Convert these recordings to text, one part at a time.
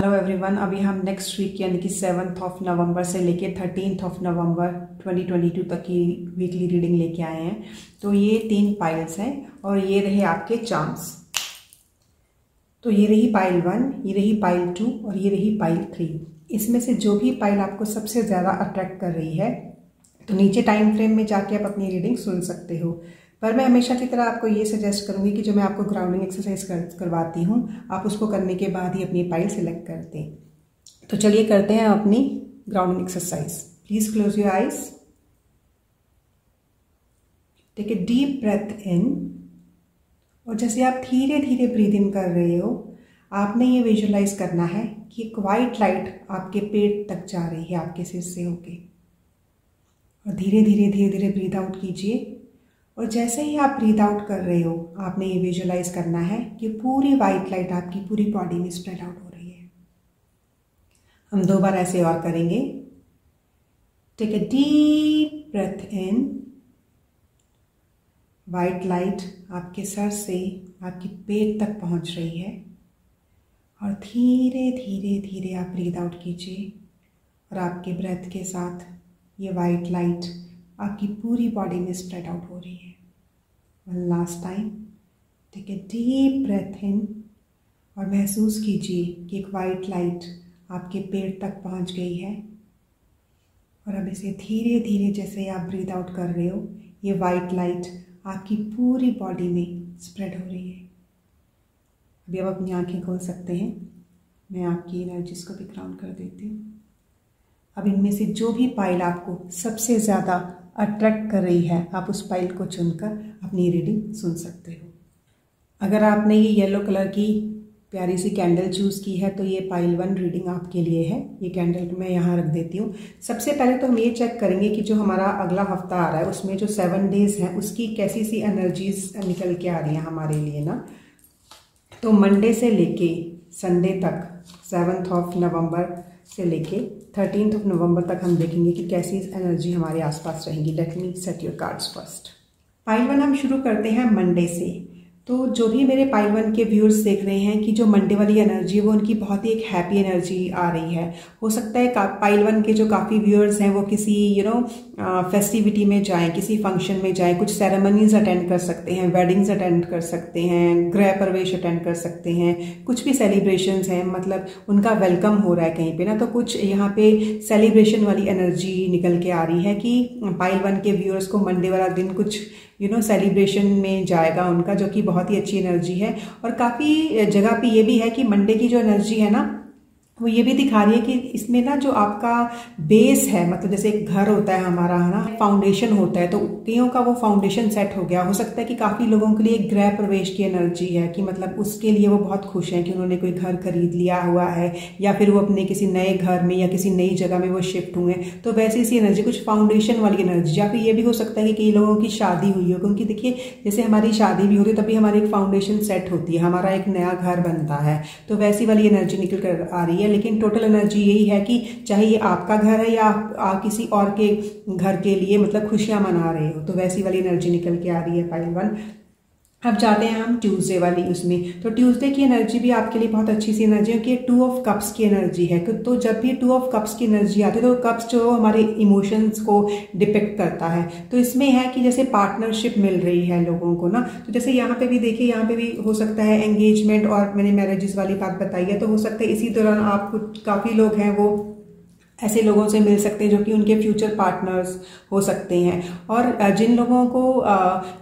Hello everyone, अभी हम next week यानी कि 7 नवंबर से लेके 13 नवंबर 2022 तक की वीकली रीडिंग लेके आए हैं। तो ये 3 पाइल्स हैं और ये रहे आपके चार्म्स। तो ये रही पाइल 1, ये रही पाइल 2 और ये रही पाइल 3। इसमें से जो भी पाइल आपको सबसे ज़्यादा अट्रैक्ट कर रही है तो नीचे टाइम फ्रेम में जाके आप अपनी रीडिंग सुन सकते हो। पर मैं हमेशा की तरह आपको ये सजेस्ट करूंगी कि जो मैं आपको ग्राउंडिंग एक्सरसाइज करवाती हूँ आप उसको करने के बाद ही अपनी पाइल सिलेक्ट कर दें। तो चलिए करते हैं अपनी grounding exercise. Please close your eyes, take a deep breath in और जैसे आप धीरे धीरे ब्रीद इन कर रहे हो आपने ये विजुअलाइज करना है कि एक वाइट लाइट आपके पेट तक जा रही है आपके सिर से होके, और धीरे धीरे ब्रीद आउट कीजिए। और जैसे ही आप ब्रीद आउट कर रहे हो आपने ये विजुअलाइज करना है कि पूरी वाइट लाइट आपकी पूरी बॉडी में स्प्रेड आउट हो रही है। हम 2 बार ऐसे और करेंगे। Take a deep breath in, white light आपके सर से आपके पेट तक पहुंच रही है और धीरे धीरे आप ब्रीद आउट कीजिए और आपके ब्रेथ के साथ ये वाइट लाइट आपकी पूरी बॉडी में स्प्रेड आउट हो रही है। One last time, take a deep breath in और महसूस कीजिए कि एक वाइट लाइट आपके पेट तक पहुंच गई है। और अब इसे धीरे धीरे जैसे आप ब्रीद आउट कर रहे हो ये वाइट लाइट आपकी पूरी बॉडी में स्प्रेड हो रही है। अभी आप अपनी आंखें खोल सकते हैं। मैं आपकी एनर्जीज को भी ग्राउंड कर देती हूँ। अब इनमें से जो भी पाइल आपको सबसे ज़्यादा अट्रैक्ट कर रही है आप उस पाइल को चुनकर अपनी रीडिंग सुन सकते हो। अगर आपने ये येलो कलर की प्यारी सी कैंडल चूज़ की है तो ये पाइल 1 रीडिंग आपके लिए है। ये कैंडल मैं यहाँ रख देती हूँ। सबसे पहले तो हम ये चेक करेंगे कि जो हमारा अगला हफ्ता आ रहा है उसमें जो 7 डेज़ हैं उसकी कैसी सी एनर्जीज निकल के आ रही हैं हमारे लिए ना। तो मंडे से लेके संडे तक 7 नवंबर से लेके 13 नवंबर तक हम देखेंगे कि कैसी एनर्जी हमारे आसपास रहेगी। Let me set your cards first. Pile 1 हम शुरू करते हैं मंडे से। तो जो भी मेरे पाइल 1 के व्यूअर्स देख रहे हैं कि जो मंडे वाली एनर्जी है वो उनकी बहुत ही एक हैप्पी एनर्जी आ रही है। हो सकता है पाइल 1 के जो काफ़ी व्यूअर्स हैं वो किसी फेस्टिविटी में जाएं, किसी फंक्शन में जाएं, कुछ सेरेमनीज अटेंड कर सकते हैं, वेडिंग्स अटेंड कर सकते हैं, गृह प्रवेश अटेंड कर सकते हैं, कुछ भी सेलिब्रेशंस हैं, मतलब उनका वेलकम हो रहा है कहीं पे ना। तो कुछ यहाँ पे सेलिब्रेशन वाली एनर्जी निकल के आ रही है कि पाइल 1 के व्यूअर्स को मंडे वाला दिन कुछ सेलिब्रेशन में जाएगा उनका, जो कि बहुत ही अच्छी एनर्जी है। और काफ़ी जगह पे ये भी है कि मंडे की जो एनर्जी है ना वो ये भी दिखा रही है कि इसमें ना जो आपका बेस है, मतलब जैसे एक घर होता है हमारा है ना, फाउंडेशन होता है, तो कईयों का वो फाउंडेशन सेट हो गया। हो सकता है कि काफ़ी लोगों के लिए एक गृह प्रवेश की एनर्जी है कि मतलब उसके लिए वो बहुत खुश हैं कि उन्होंने कोई घर खरीद लिया हुआ है या फिर वो अपने किसी नए घर में या किसी नई जगह में वो शिफ्ट हुए। तो वैसी सी एनर्जी, कुछ फाउंडेशन वाली एनर्जी। या फिर ये भी हो सकता है कि कई लोगों की शादी हुई हो, क्योंकि देखिए जैसे हमारी शादी भी होती है तभी हमारी एक फाउंडेशन सेट होती है, हमारा एक नया घर बनता है। तो वैसी वाली एनर्जी निकल कर आ रही है। लेकिन टोटल एनर्जी यही है कि चाहे ये आपका घर है या आप किसी और के घर के लिए मतलब खुशियां मना रहे हो, तो वैसी वाली एनर्जी निकल के आ रही है पाइल 1। अब जाते हैं हम ट्यूसडे वाली उसमें। तो ट्यूसडे की एनर्जी भी आपके लिए बहुत अच्छी सी एनर्जी है कि 2 ऑफ कप्स की एनर्जी है। तो जब भी 2 ऑफ कप्स की एनर्जी आती है तो कप्स जो हमारे इमोशंस को डिपिक्ट करता है, तो इसमें है कि जैसे पार्टनरशिप मिल रही है लोगों को ना। तो जैसे यहाँ पे भी देखिए, यहाँ पे भी हो सकता है एंगेजमेंट, और मैंने मैरिजेस वाली बात बताई है, तो हो सकता है इसी दौरान आप कुछ काफ़ी लोग हैं वो ऐसे लोगों से मिल सकते हैं जो कि उनके फ्यूचर पार्टनर्स हो सकते हैं। और जिन लोगों को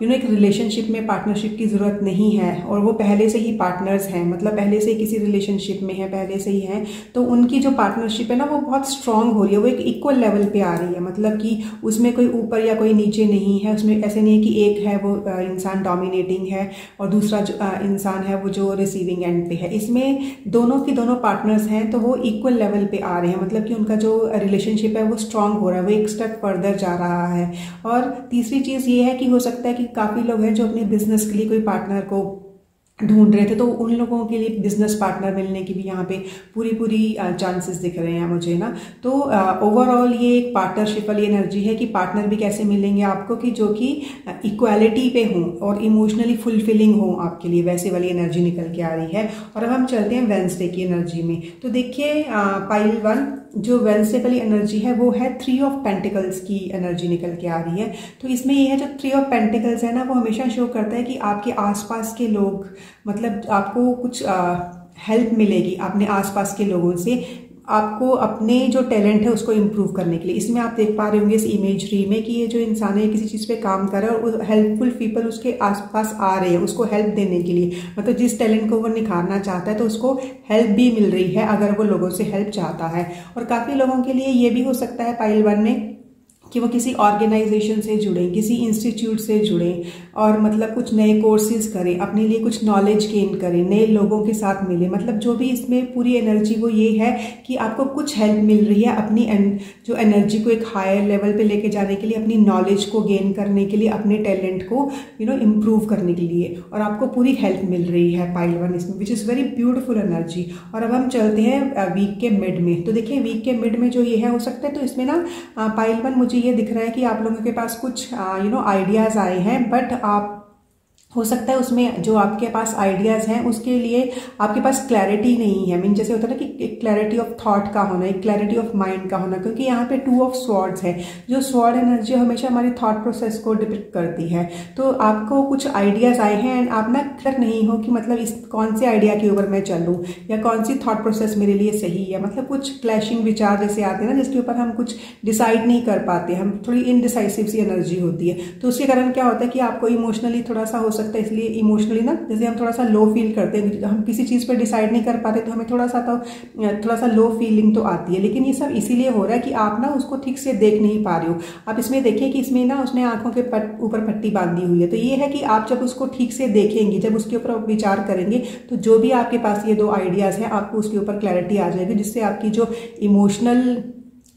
एक रिलेशनशिप में पार्टनरशिप की ज़रूरत नहीं है और वो पहले से ही पार्टनर्स हैं, मतलब पहले से किसी रिलेशनशिप में है, पहले से ही हैं, तो उनकी जो पार्टनरशिप है ना वो बहुत स्ट्रांग हो रही है, वो एक इक्वल लेवल पे आ रही है। मतलब कि उसमें कोई ऊपर या कोई नीचे नहीं है। उसमें ऐसे नहीं है कि एक है वो इंसान डोमिनेटिंग है और दूसरा जो इंसान है वो जो रिसीविंग एंड पे है। इसमें दोनों की दोनों पार्टनर्स हैं तो वो इक्वल लेवल पे आ रहे हैं, मतलब कि उनका जो रिलेशनशिप है वो स्ट्रांग हो रहा है, वो एक स्टेप फर्दर जा रहा है। और तीसरी चीज़ ये है कि हो सकता है कि काफ़ी लोग हैं जो अपने बिजनेस के लिए कोई पार्टनर को ढूंढ रहे थे, तो उन लोगों के लिए बिजनेस पार्टनर मिलने की भी यहाँ पे पूरी चांसेस दिख रहे हैं मुझे ना। तो ओवरऑल ये एक पार्टनरशिप वाली एनर्जी है कि पार्टनर भी कैसे मिलेंगे आपको कि जो कि इक्वालिटी पे हों और इमोशनली फुलफिलिंग हो आपके लिए, वैसे वाली एनर्जी निकल के आ रही है। और अब हम चलते हैं वेडनेसडे की एनर्जी में। तो देखिए पाइल 1 जो वेडनेसडे वाली एनर्जी है वो है 3 ऑफ पेंटिकल्स की एनर्जी निकल के आ रही है। तो इसमें ये है जो 3 ऑफ पेंटिकल्स है ना, वो हमेशा शो करता है कि आपके आसपास के लोग, मतलब आपको कुछ हेल्प मिलेगी अपने आसपास के लोगों से, आपको अपने जो टैलेंट है उसको इम्प्रूव करने के लिए। इसमें आप देख पा रहे होंगे इस इमेजरी में कि ये जो इंसान है किसी चीज़ पे काम कर रहा है और हेल्पफुल पीपल उसके आसपास आ रहे हैं उसको हेल्प देने के लिए, मतलब जिस टैलेंट को वो निखारना चाहता है तो उसको हेल्प भी मिल रही है अगर वो लोगों से हेल्प चाहता है। और काफ़ी लोगों के लिए ये भी हो सकता है पाइल 1 में कि वो किसी ऑर्गेनाइजेशन से जुड़ें, किसी इंस्टीट्यूट से जुड़ें और मतलब कुछ नए कोर्सेज करें, अपने लिए कुछ नॉलेज गेन करें, नए लोगों के साथ मिलें। मतलब जो भी इसमें पूरी एनर्जी वो ये है कि आपको कुछ हेल्प मिल रही है अपनी जो एनर्जी को एक हायर लेवल पे लेके जाने के लिए, अपनी नॉलेज को गेन करने के लिए, अपने टैलेंट को इम्प्रूव करने के लिए, और आपको पूरी हेल्प मिल रही है पाइल 1 इसमें, which is very beautiful energy. और अब हम चलते हैं वीक के मिड में। तो देखिए वीक के मिड में जो ये है हो सकता है, तो इसमें ना पाइल 1 मुझे ये दिख रहा है कि आप लोगों के पास कुछ आइडियाज आए हैं, बट आप हो सकता है उसमें जो आपके पास आइडियाज हैं उसके लिए आपके पास क्लैरिटी नहीं है। मीन जैसे होता है ना कि एक क्लैरिटी ऑफ थॉट का होना, एक क्लैरिटी ऑफ माइंड का होना, क्योंकि यहाँ पे 2 ऑफ स्वॉर्ड्स है। जो स्वॉर्ड एनर्जी हमेशा हमारी थॉट प्रोसेस को डिपिक्ट करती है। तो आपको कुछ आइडियाज आए हैं एंड आप ना क्लियर नहीं हो कि मतलब इस कौन से आइडिया के ऊपर मैं चलूँ या कौन सी थॉट प्रोसेस मेरे लिए सही है। मतलब कुछ क्लैशिंग विचार जैसे आते हैं ना, जिसके ऊपर हम कुछ डिसाइड नहीं कर पाते, हम थोड़ी इनडिसाइसिव सी एनर्जी होती है। तो उसके कारण क्या होता है कि आपको इमोशनली थोड़ा सा हो सकता है, इसलिए इमोशनली ना जैसे हम थोड़ा सा लो फील करते हैं, हम किसी चीज़ पर डिसाइड नहीं कर पाते तो हमें थोड़ा सा लो फीलिंग तो आती है। लेकिन ये सब इसीलिए हो रहा है कि आप ना उसको ठीक से देख नहीं पा रहे हो। आप इसमें देखिए कि इसमें ना उसने आंखों के ऊपर पट्टी बांधी हुई है। तो ये है कि आप जब उसको ठीक से देखेंगे, जब उसके ऊपर विचार करेंगे, तो जो भी आपके पास ये 2 आइडियाज़ हैं आपको उसके ऊपर क्लैरिटी आ जाएगी, जिससे आपकी जो इमोशनल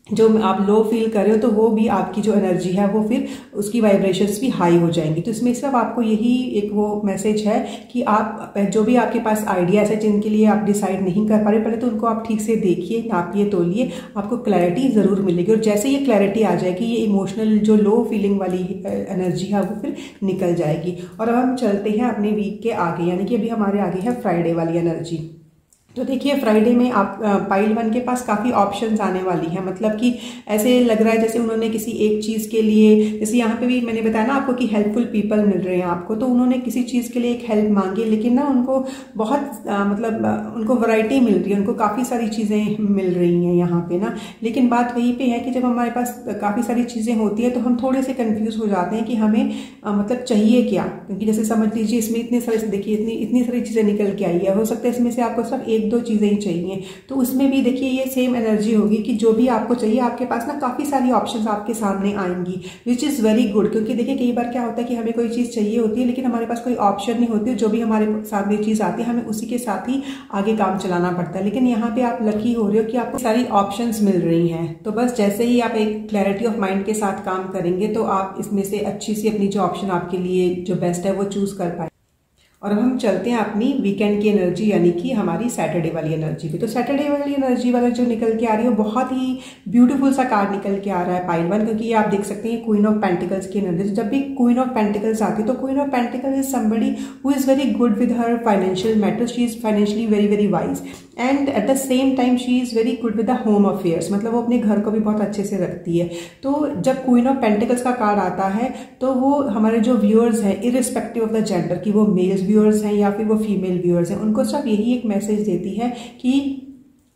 जो आप लो फील कर रहे हो तो वो भी आपकी जो एनर्जी है वो फिर उसकी वाइब्रेशंस भी हाई हो जाएंगी। तो इसमें सिर्फ आपको यही एक वो मैसेज है कि आप जो भी आपके पास आइडियाज़ है जिनके लिए आप डिसाइड नहीं कर पा रहे, पहले तो उनको आप ठीक से देखिए, नापिए, तोलिए, आपको क्लैरिटी ज़रूर मिलेगी। और जैसे ये क्लैरिटी आ जाएगी, ये इमोशनल जो लो फीलिंग वाली एनर्जी है वो फिर निकल जाएगी। और अब हम चलते हैं अपने वीक के आगे, यानी कि अभी हमारे आगे है फ्राइडे वाली एनर्जी। तो देखिए फ्राइडे में आप पाइल 1 के पास काफ़ी ऑप्शंस आने वाली हैं। मतलब कि ऐसे लग रहा है जैसे उन्होंने किसी एक चीज़ के लिए, जैसे यहाँ पे भी मैंने बताया ना आपको कि हेल्पफुल पीपल मिल रहे हैं आपको, तो उन्होंने किसी चीज़ के लिए एक हेल्प मांगी, लेकिन ना उनको बहुत मतलब उनको वैरायटी मिल रही है, उनको काफ़ी सारी चीज़ें मिल रही हैं यहाँ पे ना। लेकिन बात वहीं पे है कि जब हमारे पास काफ़ी सारी चीज़ें होती हैं तो हम थोड़े से कन्फ्यूज़ हो जाते हैं कि हमें मतलब चाहिए क्या। क्योंकि जैसे समझ लीजिए इसमें इतने सारे, देखिए इतनी सारी चीज़ें निकल के आई है, हो सकता है इसमें से आपको सिर्फ 1-2 चीज़ें ही चाहिए। तो उसमें भी देखिए ये सेम एनर्जी होगी कि जो भी आपको चाहिए आपके पास ना काफ़ी सारी ऑप्शंस आपके सामने आएंगी, विच इज़ वेरी गुड। क्योंकि देखिए कई बार क्या होता है कि हमें कोई चीज़ चाहिए होती है लेकिन हमारे पास कोई ऑप्शन नहीं होती, जो भी हमारे सामने चीज़ आती है हमें उसी के साथ ही आगे काम चलाना पड़ता है। लेकिन यहाँ पे आप लकी हो रहे हो कि आपको सारी ऑप्शंस मिल रही हैं। तो बस जैसे ही आप एक क्लैरिटी ऑफ माइंड के साथ काम करेंगे तो आप इसमें से अच्छी सी अपनी जो ऑप्शन आपके लिए जो बेस्ट है वो चूज़ कर पाए। और अब हम चलते हैं अपनी वीकेंड की एनर्जी, यानी कि हमारी सैटरडे वाली एनर्जी पे। तो सैटरडे वाली एनर्जी वाला जो निकल के आ रही है वो बहुत ही ब्यूटीफुल सा कार्ड निकल के आ रहा है पाइल 1, क्योंकि ये आप देख सकते हैं क्वीन ऑफ पेंटिकल्स की एनर्जी। जब भी क्वीन ऑफ पेंटिकल्स आती है तो queen of pentacles is somebody who is very good with her financial matters, she is financially very very wise and at the same time she is very good with the home affairs, मतलब वो अपने घर को भी बहुत अच्छे से रखती है। तो जब क्वीन ऑफ पेंटिकल्स का कार्ड आता है तो वो हमारे जो व्यूअर्स हैं इरिस्पेक्टिव ऑफ द जेंडर, कि वो मेल्स व्यूअर्स हैं या फिर वो फीमेल व्यूअर्स हैं, उनको सब यही एक मैसेज देती है कि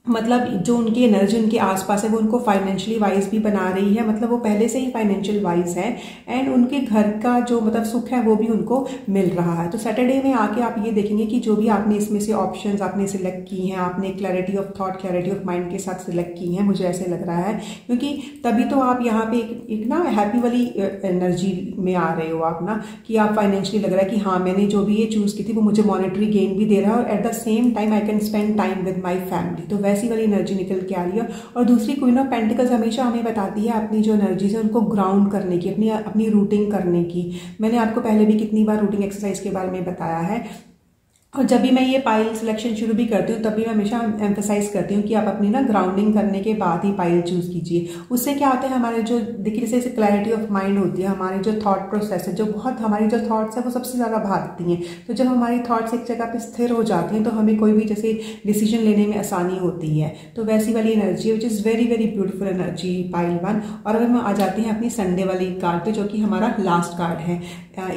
मतलब जो उनकी एनर्जी उनके आसपास है वो उनको फाइनेंशियली वाइज भी बना रही है, मतलब वो पहले से ही फाइनेंशियल वाइज है एंड उनके घर का जो मतलब सुख है वो भी उनको मिल रहा है। तो सैटरडे में आके आप ये देखेंगे कि जो भी आपने इसमें से ऑप्शंस आपने सिलेक्ट की हैं, आपने clarity of thought, clarity of mind के साथ सिलेक्ट की हैं, मुझे ऐसे लग रहा है, क्योंकि तभी तो आप यहाँ पे एक ना हैप्पी वाली एनर्जी में आ रहे हो आप ना, कि आप फाइनेंशियली लग रहा है कि हाँ मैंने जो भी ये चूज़ की थी वो मुझे मॉनेटरी गेन भी दे रहा है और at the same time I can spend time with my family. तो ऐसी वाली एनर्जी निकल के आ रही है। और दूसरी क्वीन ऑफ पेंटिकल्स हमेशा हमें बताती है अपनी जो एनर्जीज है उनको ग्राउंड करने की, अपनी रूटिंग करने की। मैंने आपको पहले भी कितनी बार रूटिंग एक्सरसाइज के बारे में बताया है। और जब भी मैं ये पाइल सिलेक्शन शुरू भी करती हूँ तब भी मैं हमेशा एम्फेसाइज करती हूँ कि आप अपनी ना ग्राउंडिंग करने के बाद ही पाइल चूज कीजिए। उससे क्या होता है, हमारे जो देखिए जैसे क्लैरिटी ऑफ माइंड होती है, हमारी जो थॉट प्रोसेस है, जो बहुत हमारी जो थॉट्स है वो सबसे ज़्यादा भागती हैं। तो जब हमारी थॉट्स एक जगह पे स्थिर हो जाती हैं तो हमें कोई भी जैसे डिसीजन लेने में आसानी होती है। तो वैसी वाली energy which is very very beautiful energy pile 1। और अब हम आ जाते हैं अपनी संडे वाली कार्ड पे, जो कि हमारा लास्ट कार्ड है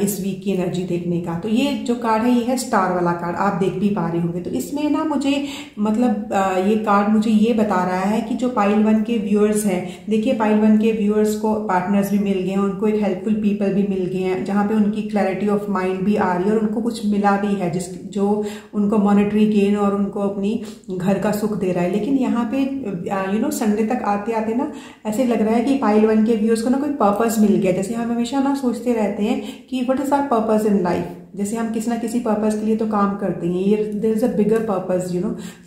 इस वीक की एनर्जी देखने का। तो ये जो कार्ड है ये है स्टार वाला कार्ड, आप देख भी पा रहे होंगे। तो इसमें ना मुझे मतलब ये कार्ड मुझे ये बता रहा है कि जो पाइल 1 के व्यूअर्स हैं, देखिए पाइल 1 के व्यूअर्स को पार्टनर्स भी मिल गए हैं, उनको एक हेल्पफुल पीपल भी मिल गए हैं, जहाँ पे उनकी क्लैरिटी ऑफ माइंड भी आ रही है और उनको कुछ मिला भी है जो उनको मॉनेटरी गेन और उनको अपनी घर का सुख दे रहा है। लेकिन यहाँ पे संडे तक आते आते ना ऐसे लग रहा है कि पाइल 1 के व्यूअर्स को ना कोई पर्पस मिल गया। जैसे हम हमेशा ना सोचते रहते हैं कि what is our purpose in life, जैसे हम किसी ना किसी पर्पस के लिए तो काम करते हैं, ये there is a bigger purpose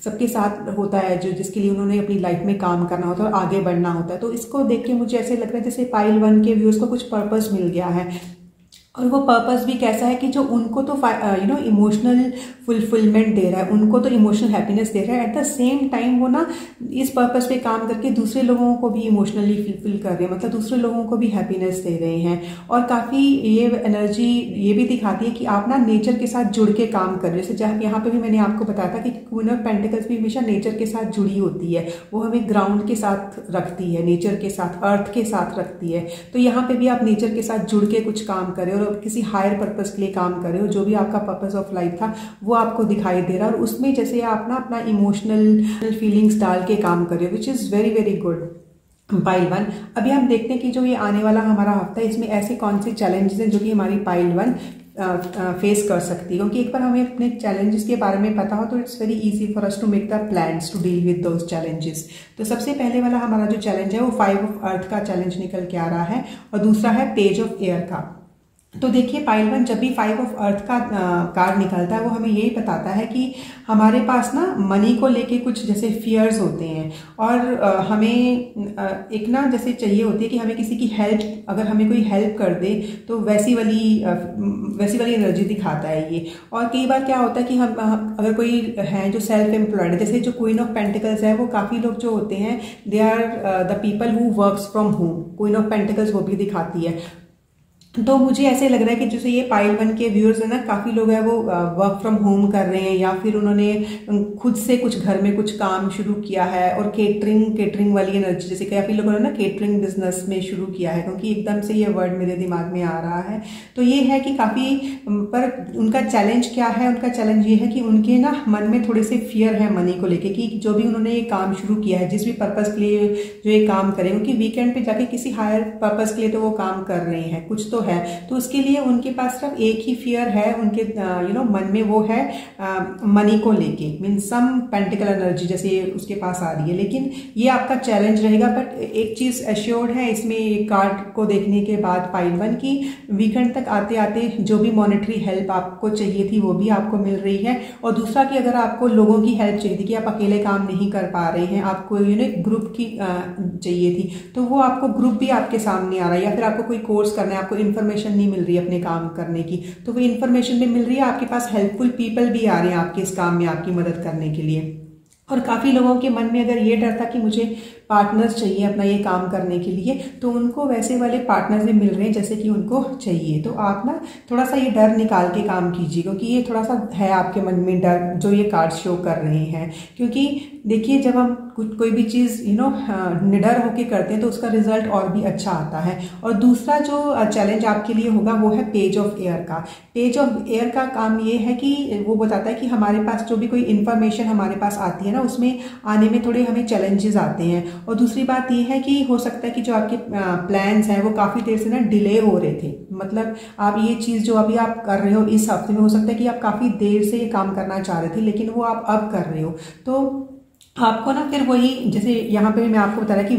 सबके साथ होता है जो जिसके लिए उन्होंने अपनी लाइफ में काम करना होता है और आगे बढ़ना होता है। तो इसको देख के मुझे ऐसे लग रहा है जैसे पाइल 1 के व्यूअर्स को कुछ पर्पस मिल गया है। और वो पर्पस भी कैसा है कि जो उनको तो इमोशनल फुलफिलमेंट दे रहा है, उनको तो इमोशनल हैप्पीनेस दे रहा है, एट द सेम टाइम वो ना इस पर्पस पे काम करके दूसरे लोगों को भी इमोशनली फुलफिल कर रहे हैं, मतलब दूसरे लोगों को भी हैप्पीनेस दे रहे हैं। और काफ़ी ये एनर्जी ये भी दिखाती है कि आप ना नेचर के साथ जुड़ के काम कर रहे हैं। जैसे यहाँ पे भी मैंने आपको बताया था कि क्वीन ऑफ पेंटिकल्स भी हमेशा नेचर के साथ जुड़ी होती है, वो हमें ग्राउंड के साथ रखती है, नेचर के साथ, अर्थ के साथ रखती है। तो यहाँ पे भी आप नेचर के साथ जुड़ के कुछ काम कर रहे हो और किसी हायर पर्पस के लिए काम कर रहे हो, जो भी आपका पर्पस ऑफ लाइफ था वो आपको दिखाई दे रहा है। और उसमें जैसे आप ना अपना इमोशनल फीलिंग्स डाल के काम कर रहे हो, which is very very good pile 1। अभी हम देखते हैं कि जो ये आने वाला हमारा हफ्ता है इसमें ऐसे कौन से चैलेंजेस हैं जो कि हमारी पाइल 1 फेस कर सकती है। क्योंकि एक बार हमें अपने चैलेंजेस के बारे में पता हो तो it's very easy for us to make the plans to deal with those challenges. तो सबसे पहले वाला हमारा जो चैलेंज है वो 5 ऑफ अर्थ का चैलेंज निकल के आ रहा है और दूसरा है पेज ऑफ एयर का। तो देखिए पाइल 1 जब भी 5 ऑफ अर्थ का कार्ड निकलता है वो हमें यही बताता है कि हमारे पास ना मनी को लेके कुछ जैसे फियर्स होते हैं और हमें एक ना जैसे चाहिए होती है कि हमें किसी की हेल्प, अगर हमें कोई हेल्प कर दे तो वैसी वाली एनर्जी दिखाता है ये। और कई बार क्या होता है कि हम अगर कोई है जो सेल्फ एम्प्लॉयड, जैसे जो क्वीन ऑफ पेंटिकल्स है वो काफ़ी लोग जो होते हैं they are the people who works from home, queen of pentacles वो भी दिखाती है। तो मुझे ऐसे लग रहा है कि जैसे ये पाइल 1 के व्यूअर्स है ना, काफ़ी लोग हैं वो वर्क फ्रॉम होम कर रहे हैं या फिर उन्होंने खुद से कुछ घर में कुछ काम शुरू किया है। और केटरिंग वाली एनर्जी, जैसे काफ़ी लोगों ने ना केटरिंग बिजनेस में शुरू किया है, क्योंकि एकदम से ये वर्ड मेरे दिमाग में आ रहा है। तो ये है कि काफ़ी, पर उनका चैलेंज क्या है, उनका चैलेंज ये है कि उनके ना मन में थोड़े से फियर है मनी को लेके, कि जो भी उन्होंने ये काम शुरू किया है, जिस भी पर्पज़ के लिए जो ये काम करें, क्योंकि वीकेंड पे जाके किसी हायर पर्पज़ के लिए तो वो काम कर रहे हैं, कुछ तो है। तो उसके लिए उनके पास सिर्फ एक ही फियर है उनके मन में, वो है मनी को लेके, मीन सम पेंटिकल एनर्जी जैसे उसके पास आ रही है। लेकिन ये आपका चैलेंज रहेगा। बट एक चीज एश्योर्ड है इसमें कार्ड को देखने के बाद पाइल 1 की, वीकेंड तक आते आते जो भी मॉनेटरी हेल्प आपको चाहिए थी वो भी आपको मिल रही है। और दूसरा कि अगर आपको लोगों की हेल्प चाहिए थी, कि आप अकेले काम नहीं कर पा रहे हैं, आपको ग्रुप की चाहिए थी, तो वो आपको ग्रुप भी आपके सामने आ रहा है। या फिर आपको कोई कोर्स करना है, आपको इन्फॉर्मेशन नहीं मिल रही है अपने काम करने की, तो वो इन्फॉर्मेशन भी मिल रही है, आपके पास हेल्पफुल पीपल भी आ रहे हैं आपके इस काम में आपकी मदद करने के लिए। और काफ़ी लोगों के मन में अगर ये डर था कि मुझे पार्टनर्स चाहिए अपना ये काम करने के लिए, तो उनको वैसे वाले पार्टनर्स भी मिल रहे हैं जैसे कि उनको चाहिए। तो आप ना थोड़ा सा ये डर निकाल के काम कीजिए, क्योंकि ये थोड़ा सा है आपके मन में डर जो ये कार्ड शो कर रहे हैं। क्योंकि देखिए जब हम कोई भी चीज़ निडर होके करते हैं तो उसका रिजल्ट और भी अच्छा आता है। और दूसरा जो चैलेंज आपके लिए होगा वो है पेज ऑफ एयर का। पेज ऑफ एयर का काम ये है कि वो बताता है कि हमारे पास जो भी कोई इन्फॉर्मेशन हमारे पास आती है ना, उसमें आने में थोड़े हमें चैलेंजेस आते हैं। और दूसरी बात ये है कि हो सकता है कि जो आपके प्लान्स हैं वो काफ़ी देर से ना डिले हो रहे थे, मतलब आप ये चीज़ जो अभी आप कर रहे हो इस हफ्ते में, हो सकता है कि आप काफ़ी देर से ये काम करना चाह रहे थे लेकिन वो आप अब कर रहे हो। तो आपको ना फिर वही, जैसे यहाँ पे मैं आपको बता रहा कि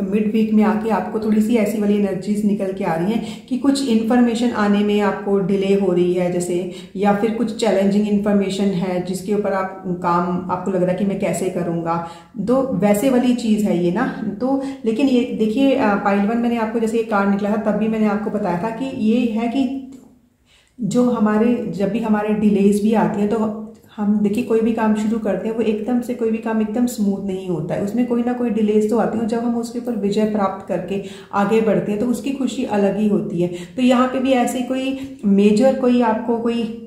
मिड वीक में आके आपको थोड़ी सी ऐसी वाली एनर्जीज निकल के आ रही हैं कि कुछ इन्फॉर्मेशन आने में आपको डिले हो रही है जैसे, या फिर कुछ चैलेंजिंग इन्फॉर्मेशन है जिसके ऊपर आप काम आपको लग रहा है कि मैं कैसे करूँगा, तो वैसे वाली चीज़ है ये ना। तो लेकिन ये देखिए पाइल 1 मैंने आपको जैसे ये कार्ड निकला था तब भी मैंने आपको बताया था कि ये है कि जो जब भी हमारे डिलेज भी आती हैं तो हम देखिए कोई भी काम शुरू करते हैं वो एकदम से कोई भी काम एकदम स्मूथ नहीं होता है, उसमें कोई ना कोई डिलेज तो आती है। जब हम उसके ऊपर विजय प्राप्त करके आगे बढ़ते हैं तो उसकी खुशी अलग ही होती है। तो यहाँ पे भी ऐसे कोई मेजर कोई आपको कोई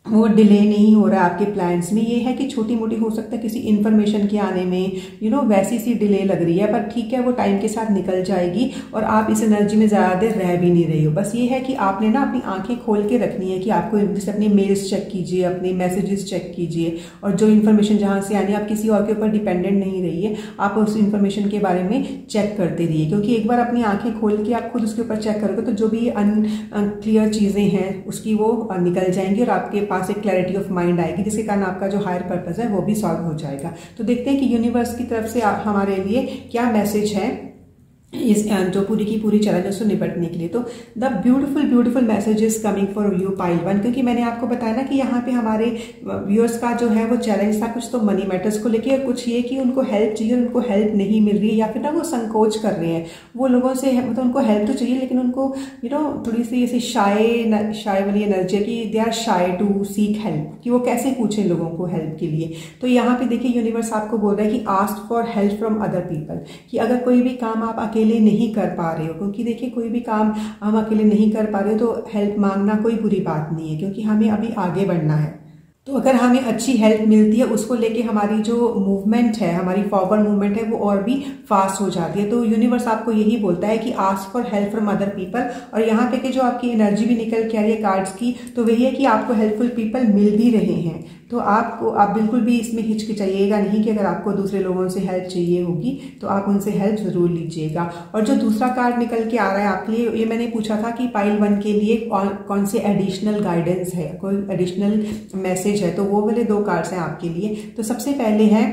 वो डिले नहीं हो रहा है आपके प्लान्स में। ये है कि छोटी मोटी हो सकता है किसी इन्फॉर्मेशन के आने में वैसी सी डिले लग रही है, पर ठीक है वो टाइम के साथ निकल जाएगी और आप इस एनर्जी में ज़्यादा देर रह भी नहीं रही हो। बस ये है कि आपने ना अपनी आंखें खोल के रखनी है कि आपको जैसे अपने मेल्स चेक कीजिए, अपने मैसेजेस चेक कीजिए, और जो इन्फॉर्मेशन जहाँ से आनी है आप किसी और के ऊपर डिपेंडेंट नहीं रहिए, आप उस इन्फॉर्मेशन के बारे में चेक करते रहिए। क्योंकि एक बार अपनी आंखें खोल के आप खुद उसके ऊपर चेक करोगे तो जो भी अनक्लियर चीज़ें हैं उसकी वो निकल जाएंगी और आपके पास एक क्लैरिटी ऑफ माइंड आएगी, जिसके कारण आपका जो हायर पर्पस है वो भी सॉल्व हो जाएगा। तो देखते हैं कि यूनिवर्स की तरफ से हमारे लिए क्या मैसेज है इस जो पूरी की पूरी चैलेंजेस से निपटने के लिए। तो the beautiful message is coming for you pile 1, क्योंकि मैंने आपको बताया ना कि यहाँ पे हमारे व्यूअर्स का जो है वो चैलेंज था कुछ तो मनी मैटर्स को लेके, और कुछ ये कि उनको हेल्प चाहिए, उनको हेल्प नहीं मिल रही है, या फिर ना वो संकोच कर रहे हैं वो लोगों से, मतलब उनको हेल्प तो चाहिए लेकिन उनको थोड़ी सी ऐसी शाय वाली एनर्जी है कि they are shy to seek help, कि वो कैसे पूछें लोगों को हेल्प के लिए। तो यहाँ पे देखिए यूनिवर्स आपको बोल रहा है कि ask for help from other people, कि अगर कोई भी काम आप अकेले नहीं कर पा रहे हो, क्योंकि देखिए कोई भी काम हम अकेले नहीं कर पा रहे हो तो हेल्प मांगना कोई बुरी बात नहीं है, क्योंकि हमें अभी आगे बढ़ना है। तो अगर हमें अच्छी हेल्प मिलती है उसको लेके हमारी जो मूवमेंट है, हमारी फॉरवर्ड मूवमेंट है वो और भी फास्ट हो जाती है। तो यूनिवर्स आपको यही बोलता है कि ask for help from other people, और यहाँ पे कि जो आपकी एनर्जी भी निकल के आ रही है कार्ड्स की, तो वही है कि आपको हेल्पफुल पीपल मिल भी रहे हैं। तो आप बिल्कुल भी इसमें हिचकिचाइएगा नहीं कि अगर आपको दूसरे लोगों से हेल्प चाहिए होगी तो आप उनसे हेल्प जरूर लीजिएगा। और जो दूसरा कार्ड निकल के आ रहा है आपके लिए, ये मैंने पूछा था कि पाइल 1 के लिए कौन से एडिशनल गाइडेंस है, कोई एडिशनल मैसेज है, तो वो वाले 2 कार्ड्स हैं आपके लिए। तो सबसे पहले है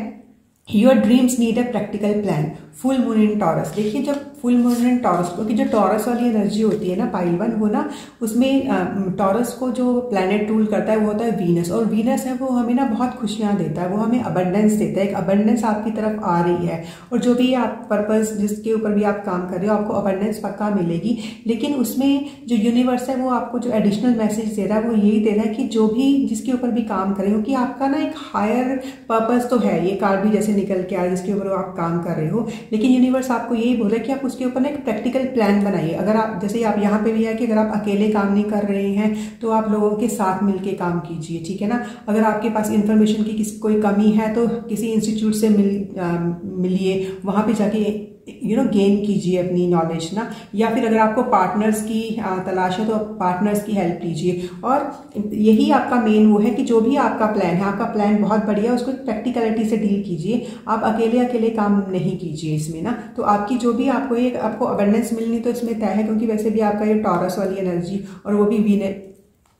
your dreams need a practical plan, full moon in taurus. देखिए जब फुल मून इन टॉरस, क्योंकि जो टॉरस वाली एनर्जी होती है ना पाइल 1, वो ना उसमें टॉरस को जो प्लैनेट रूल करता है वो होता है वीनस, और वीनस है वो हमें ना बहुत खुशियां देता है, वो हमें अबंडेंस देता है, एक अबंडेंस आपकी तरफ आ रही है। और जो भी आप पर्पस जिसके ऊपर भी आप काम कर रहे हो आपको अबंडेंस पक्का मिलेगी। लेकिन उसमें जो यूनिवर्स है वो आपको जो एडिशनल मैसेज दे रहा है वो यही दे रहा है कि जो भी जिसके ऊपर भी काम करें, क्योंकि आपका ना एक हायर पर्पस तो है, ये कार्ड भी जैसे निकल के आया जिसके ऊपर आप काम कर रहे हो, लेकिन यूनिवर्स आपको यही बोल रहा है कि आप उसके ऊपर ना एक प्रैक्टिकल प्लान बनाइए। अगर आप जैसे आप यहाँ पे भी है कि अगर आप अकेले काम नहीं कर रहे हैं तो आप लोगों के साथ मिलके काम कीजिए, ठीक है ना। अगर आपके पास इंफॉर्मेशन की कोई कमी है तो किसी इंस्टीट्यूट से मिलिए, वहां पे जाके गेन कीजिए अपनी नॉलेज ना, या फिर अगर आपको पार्टनर्स की तलाश है तो पार्टनर्स की हेल्प लीजिए। और यही आपका मेन वो है कि जो भी आपका प्लान है, आपका प्लान बहुत बढ़िया, उसको प्रैक्टिकलिटी से डील कीजिए, आप अकेले काम नहीं कीजिए इसमें ना। तो आपकी जो भी आपको अबंडेंस मिलनी तो इसमें तय है, क्योंकि वैसे भी आपका ये टॉरस वाली एनर्जी और वो भी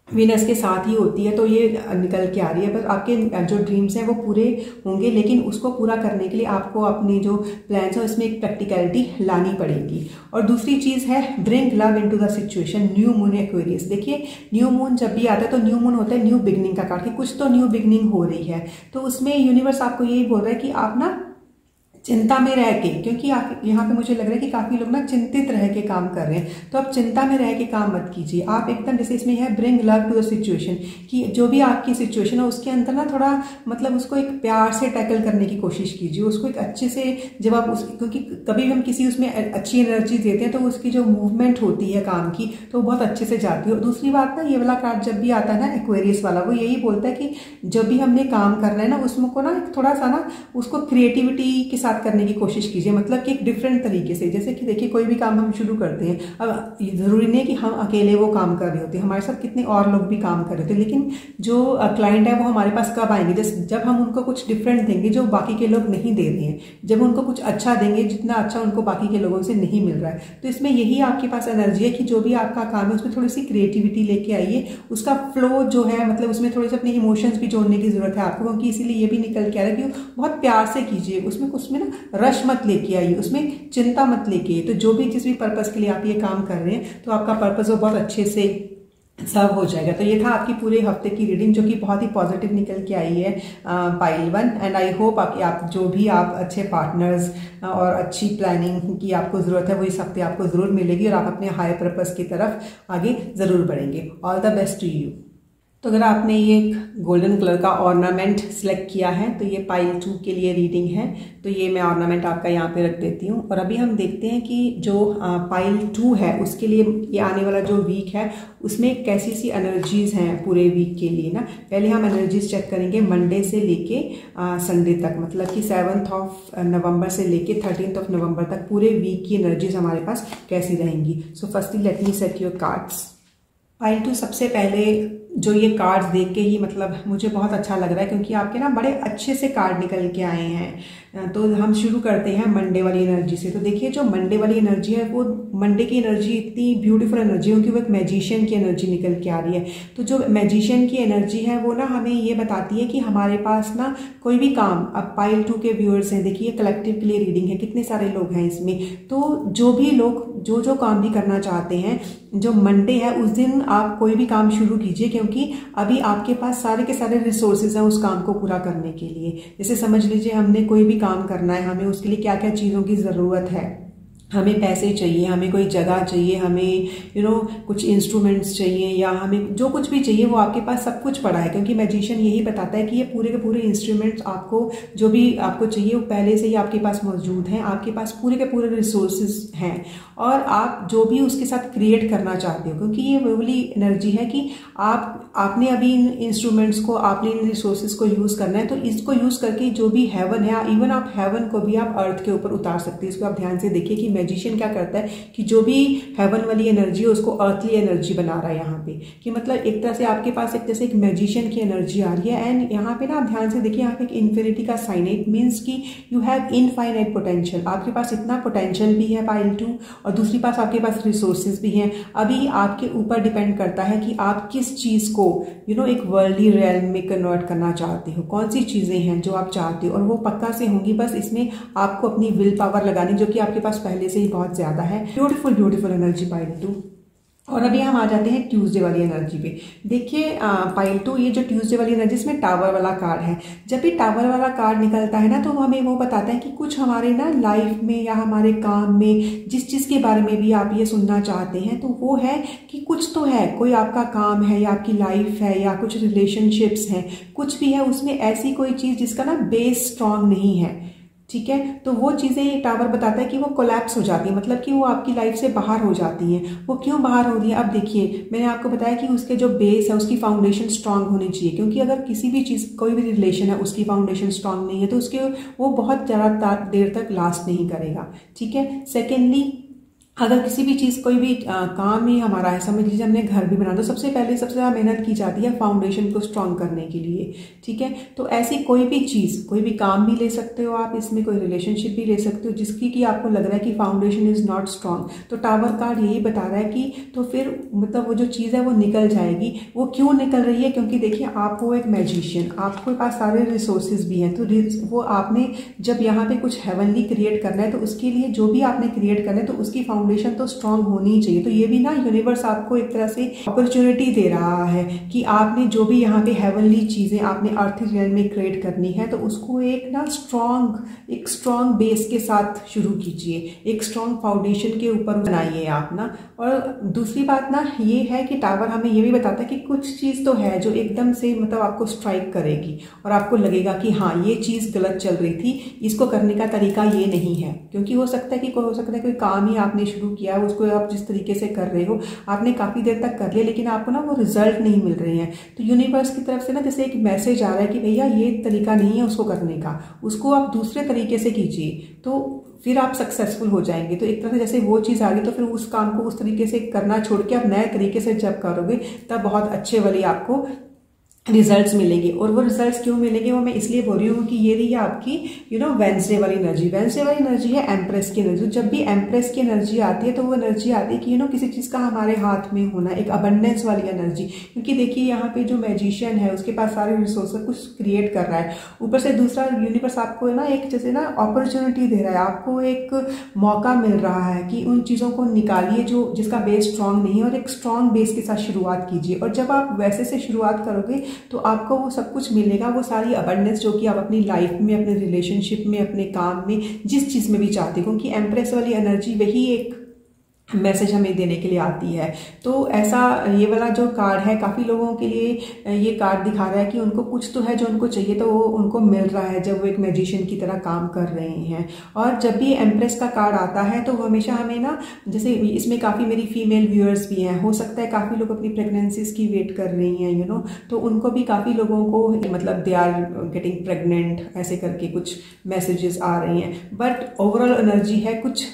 वीनस के साथ ही होती है, तो ये निकल के आ रही है। बस आपके जो ड्रीम्स हैं वो पूरे होंगे, लेकिन उसको पूरा करने के लिए आपको अपनी जो प्लान्स है उसमें एक प्रैक्टिकलिटी लानी पड़ेगी। और दूसरी चीज है bring love into the situation, new moon Aquarius. देखिए न्यू मून जब भी आता है तो न्यू मून होता है न्यू बिगनिंग का कार्ड, कि कुछ तो न्यू बिगनिंग हो रही है। तो उसमें यूनिवर्स आपको यही बोल रहा है कि आप ना चिंता में रह के, क्योंकि आप यहाँ पे मुझे लग रहा है कि काफी लोग ना चिंतित रह के काम कर रहे हैं, तो आप चिंता में रह के काम मत कीजिए। आप एकदम जैसे इसमें है bring love to the situation, कि जो भी आपकी सिचुएशन है उसके अंदर ना थोड़ा मतलब उसको एक प्यार से टैकल करने की कोशिश कीजिए, उसको एक अच्छे से जब आप क्योंकि कभी भी हम किसी उसमें अच्छी एनर्जी देते हैं तो उसकी जो मूवमेंट होती है काम की तो बहुत अच्छे से जाती है। दूसरी बात ना, ये वाला कार्ड जब भी आता है ना एक्वेरियस वाला, वो यही बोलता है कि जब भी हमने काम करना है ना उसमें को ना थोड़ा सा ना उसको क्रिएटिविटी के साथ करने की कोशिश कीजिए, मतलब कि एक डिफरेंट तरीके से। जैसे कि देखिए कोई भी काम हम शुरू करते हैं, अब जरूरी नहीं है कि हम अकेले वो काम कर रहे होते हैं, हमारे साथ कितने और लोग भी काम कर रहे होते हैं, लेकिन जो क्लाइंट है वो हमारे पास कब आएंगे, जब हम उनको कुछ डिफरेंट देंगे जो बाकी के लोग नहीं दे रहे हैं, जब उनको कुछ अच्छा देंगे जितना अच्छा उनको बाकी के लोगों से नहीं मिल रहा है। तो इसमें यही आपके पास एनर्जी है कि जो भी आपका काम है उसमें थोड़ी सी क्रिएटिविटी लेके आइए, उसका फ्लो जो है मतलब उसमें थोड़े से अपने इमोशंस भी जोड़ने की जरूरत है आपको, क्योंकि इसीलिए ये भी निकल के आ रहा है कि बहुत प्यार से कीजिए, उसमें ना रश मत लेके आइए, उसमें चिंता मत लेके आइए। तो जो भी जिस भी पर्पस के लिए आप ये काम कर रहे हैं तो आपका पर्पस वो बहुत अच्छे से सर्व हो जाएगा। तो ये था आपकी पूरे हफ्ते की रीडिंग जो कि बहुत ही पॉजिटिव निकल के आई है पाइल 1, एंड आई होप आप जो भी आप अच्छे पार्टनर्स और अच्छी प्लानिंग की आपको जरूरत है वो इस हफ्ते आपको जरूर मिलेगी और आप अपने हायर पर्पस की तरफ आगे जरूर बढ़ेंगे। All the best to you. तो अगर आपने ये गोल्डन कलर का ऑर्नामेंट सिलेक्ट किया है तो ये पाइल 2 के लिए रीडिंग है, तो ये मैं ऑर्नामेंट आपका यहाँ पे रख देती हूँ। और अभी हम देखते हैं कि जो पाइल 2 है उसके लिए ये आने वाला जो वीक है उसमें कैसी सी एनर्जीज हैं पूरे वीक के लिए ना। पहले हम एनर्जीज चेक करेंगे मंडे से लेके संडे तक, मतलब कि 7 नवंबर से लेके 13 नवंबर तक पूरे वीक की एनर्जीज हमारे पास कैसी रहेंगी। So firstly let me set your cards. Pile 2 सबसे पहले जो ये कार्ड्स देख के ही मतलब मुझे बहुत अच्छा लग रहा है क्योंकि आपके ना बड़े अच्छे से कार्ड निकल के आए हैं। तो हम शुरू करते हैं मंडे वाली एनर्जी से। तो देखिए जो मंडे वाली एनर्जी है वो मंडे की एनर्जी इतनी ब्यूटीफुल एनर्जी है क्योंकि वो एक मैजिशियन की एनर्जी निकल के आ रही है। तो जो मैजिशियन की एनर्जी है वो ना हमें ये बताती है कि हमारे पास ना कोई भी काम, अब पाइल 2 के व्यूअर्स हैं, देखिए कलेक्टिव के लिए रीडिंग है, कितने सारे लोग हैं इसमें। तो जो भी लोग जो काम भी करना चाहते हैं, जो मंडे है उस दिन आप कोई भी काम शुरू कीजिए क्योंकि अभी आपके पास सारे के सारे रिसोर्सेज हैं उस काम को पूरा करने के लिए। जैसे समझ लीजिए हमने कोई भी काम करना है, हमें उसके लिए क्या क्या चीज़ों की ज़रूरत है। हमें पैसे चाहिए, हमें कोई जगह चाहिए, हमें कुछ इंस्ट्रूमेंट्स चाहिए, या हमें जो कुछ भी चाहिए वो आपके पास सब कुछ पड़ा है क्योंकि मैजिशियन यही बताता है कि ये पूरे के पूरे इंस्ट्रूमेंट्स आपको जो भी आपको चाहिए वो पहले से ही आपके पास मौजूद हैं। आपके पास पूरे के पूरे रिसोर्सेज हैं और आप जो भी उसके साथ क्रिएट करना चाहते हो, क्योंकि ये वो वाली एनर्जी है कि आपने अभी इन इंस्ट्रूमेंट्स को, आपने इन रिसोर्सेज को यूज़ करना है। तो इसको यूज़ करके जो भी हेवन है, इवन आप हेवन को भी आप अर्थ के ऊपर उतार सकते हैं। इसको आप ध्यान से देखिए कि मैजिशियन क्या करता है कि जो भी हेवन वाली एनर्जी है उसको अर्थली एनर्जी बना रहा है यहाँ पे, कि मतलब एक तरह से आपके पास एक जैसे एक मैजिशियन की एनर्जी आ रही है। एंड यहाँ पे ना आप ध्यान से देखिए, यहाँ पे एक इन्फिनिटी का साइन है। इट मीन्स कि यू हैव इनफाइनाइट पोटेंशियल, आपके पास इतना पोटेंशियल भी है पाइल 2, और दूसरी पास आपके पास रिसोर्सेज भी हैं। अभी आपके ऊपर डिपेंड करता है कि आप किस चीज़ को एक वर्ल्डली रियल्म में कन्वर्ट करना चाहते हो, कौन सी चीज़ें हैं जो आप चाहते हो, और वो पक्का से होंगी। बस इसमें आपको अपनी विल पावर लगानी जो कि आपके पास पहले से ही बहुत ज़्यादा है। Beautiful beautiful energy pile 2। और अभी हम आ जाते हैं ट्यूसडे वाली एनर्जी पे। देखिए पाइल 2 ये जो ट्यूसडे वाली एनर्जी, इसमें टावर वाला कार्ड है। जब भी टावर वाला कार्ड निकलता है ना तो हमें वो बताता है कि कुछ हमारे ना लाइफ में या हमारे काम में जिस चीज़ के बारे में भी आप ये सुनना चाहते हैं तो वो है कि कुछ तो है, कोई आपका काम है या आपकी लाइफ है या कुछ रिलेशनशिप्स हैं, कुछ भी है उसमें ऐसी कोई चीज़ जिसका ना बेस स्ट्रांग नहीं है। ठीक है, तो वो चीज़ें ये टावर बताता है कि वो कोलैप्स हो जाती है, मतलब कि वो आपकी लाइफ से बाहर हो जाती हैं। वो क्यों बाहर हो रही है? अब देखिए मैंने आपको बताया कि उसके जो बेस है उसकी फाउंडेशन स्ट्रांग होनी चाहिए, क्योंकि अगर किसी भी चीज़, कोई भी रिलेशन है उसकी फाउंडेशन स्ट्रांग नहीं है तो उसके वो बहुत ज़्यादा देर तक लास्ट नहीं करेगा। ठीक है। सेकेंडली, अगर किसी भी चीज़, कोई भी काम ही हमारा है, समझ लीजिए हमने घर भी बना, तो सबसे पहले सबसे ज़्यादा मेहनत की जाती है फाउंडेशन को स्ट्रांग करने के लिए। ठीक है, तो ऐसी कोई भी चीज़, कोई भी काम भी ले सकते हो आप, इसमें कोई रिलेशनशिप भी ले सकते हो जिसकी कि आपको लग रहा है कि फाउंडेशन इज़ नॉट स्ट्रांग। तो टावर कार्ड यही बता रहा है कि तो फिर मतलब वो जो चीज़ है वो निकल जाएगी। वो क्यों निकल रही है? क्योंकि देखिए आप हो एक मैजिशियन, आपके पास सारे रिसोर्सेज भी हैं, तो वो आपने जब यहाँ पे कुछ हेवनली क्रिएट करना है तो उसके लिए जो भी आपने क्रिएट करना है तो उसकी फाउंडेशन तो स्ट्रांग होनी चाहिए। तो ये भी ना यूनिवर्स आपको एक तरह से अपॉर्चुनिटी दे रहा है कि आपने जो भी यहाँ पे हेवनली चीजें आपने अर्थ रियल में क्रिएट करनी है तो उसको एक ना एक स्ट्रांग बेस के साथ शुरू कीजिए, एक स्ट्रांग फाउंडेशन के ऊपर बनाइए आप ना। और दूसरी बात ना ये है कि टावर हमें ये भी बताता है कि कुछ चीज तो है जो एकदम से मतलब आपको स्ट्राइक करेगी और आपको लगेगा कि हाँ ये चीज गलत चल रही थी, इसको करने का तरीका ये नहीं है। क्योंकि हो सकता है कोई काम ही आपने शुरू किया है, उसको आप जिस तरीके से कर रहे हो, आपने काफी देर तक कर लिया लेकिन आपको ना वो रिजल्ट नहीं मिल रहे हैं। तो यूनिवर्स की तरफ से ना जैसे एक मैसेज आ रहा है कि भैया ये तरीका नहीं है उसको करने का, उसको आप दूसरे तरीके से कीजिए तो फिर आप सक्सेसफुल हो जाएंगे। तो एक तरह से जैसे वो चीज़ आ गई तो फिर उस काम को उस तरीके से करना छोड़ के आप नए तरीके से जब करोगे तब बहुत अच्छे वाली आपको रिजल्ट्स मिलेंगे। और वो रिजल्ट्स क्यों मिलेंगे वो मैं इसलिए बोल रही हूँ कि ये रही है आपकी वेंसडे वाली एनर्जी। वेंसडे वाली एनर्जी है एम्प्रेस की एनर्जी। जब भी एम्प्रेस की एनर्जी आती है तो वो एनर्जी आती है कि किसी चीज़ का हमारे हाथ में होना, एक अबंडेंस वाली एनर्जी। क्योंकि देखिए यहाँ पे जो मैजिशियन है उसके पास सारे रिसोर्सेज कुछ क्रिएट कर रहा है, ऊपर से दूसरा यूनिवर्स आपको ना एक जैसे ना अपॉर्चुनिटी दे रहा है, आपको एक मौका मिल रहा है कि उन चीज़ों को निकालिए जो जिसका बेस स्ट्रांग नहीं है और एक स्ट्रांग बेस के साथ शुरुआत कीजिए। और जब आप वैसे से शुरुआत करोगे तो आपको वो सब कुछ मिलेगा, वो सारी अबंडेंस जो कि आप अपनी लाइफ में, अपने रिलेशनशिप में, अपने काम में, जिस चीज़ में भी चाहते हो। क्योंकि एम्प्रेस वाली एनर्जी वही एक मैसेज हमें देने के लिए आती है। तो ऐसा ये वाला जो कार्ड है काफ़ी लोगों के लिए ये कार्ड दिखा रहा है कि उनको कुछ तो है जो उनको चाहिए, तो वो उनको मिल रहा है जब वो एक मैजिशियन की तरह काम कर रहे हैं। और जब भी एम्प्रेस का कार्ड आता है तो हमेशा हमें ना, जैसे इसमें काफ़ी मेरी फीमेल व्यूअर्स भी हैं, हो सकता है काफ़ी लोग अपनी प्रेगनेंसीज की वेट कर रही हैं तो उनको भी काफ़ी लोगों को मतलब दे आर गेटिंग प्रेग्नेंट ऐसे करके कुछ मैसेजेस आ रही हैं। बट ओवरऑल एनर्जी है कुछ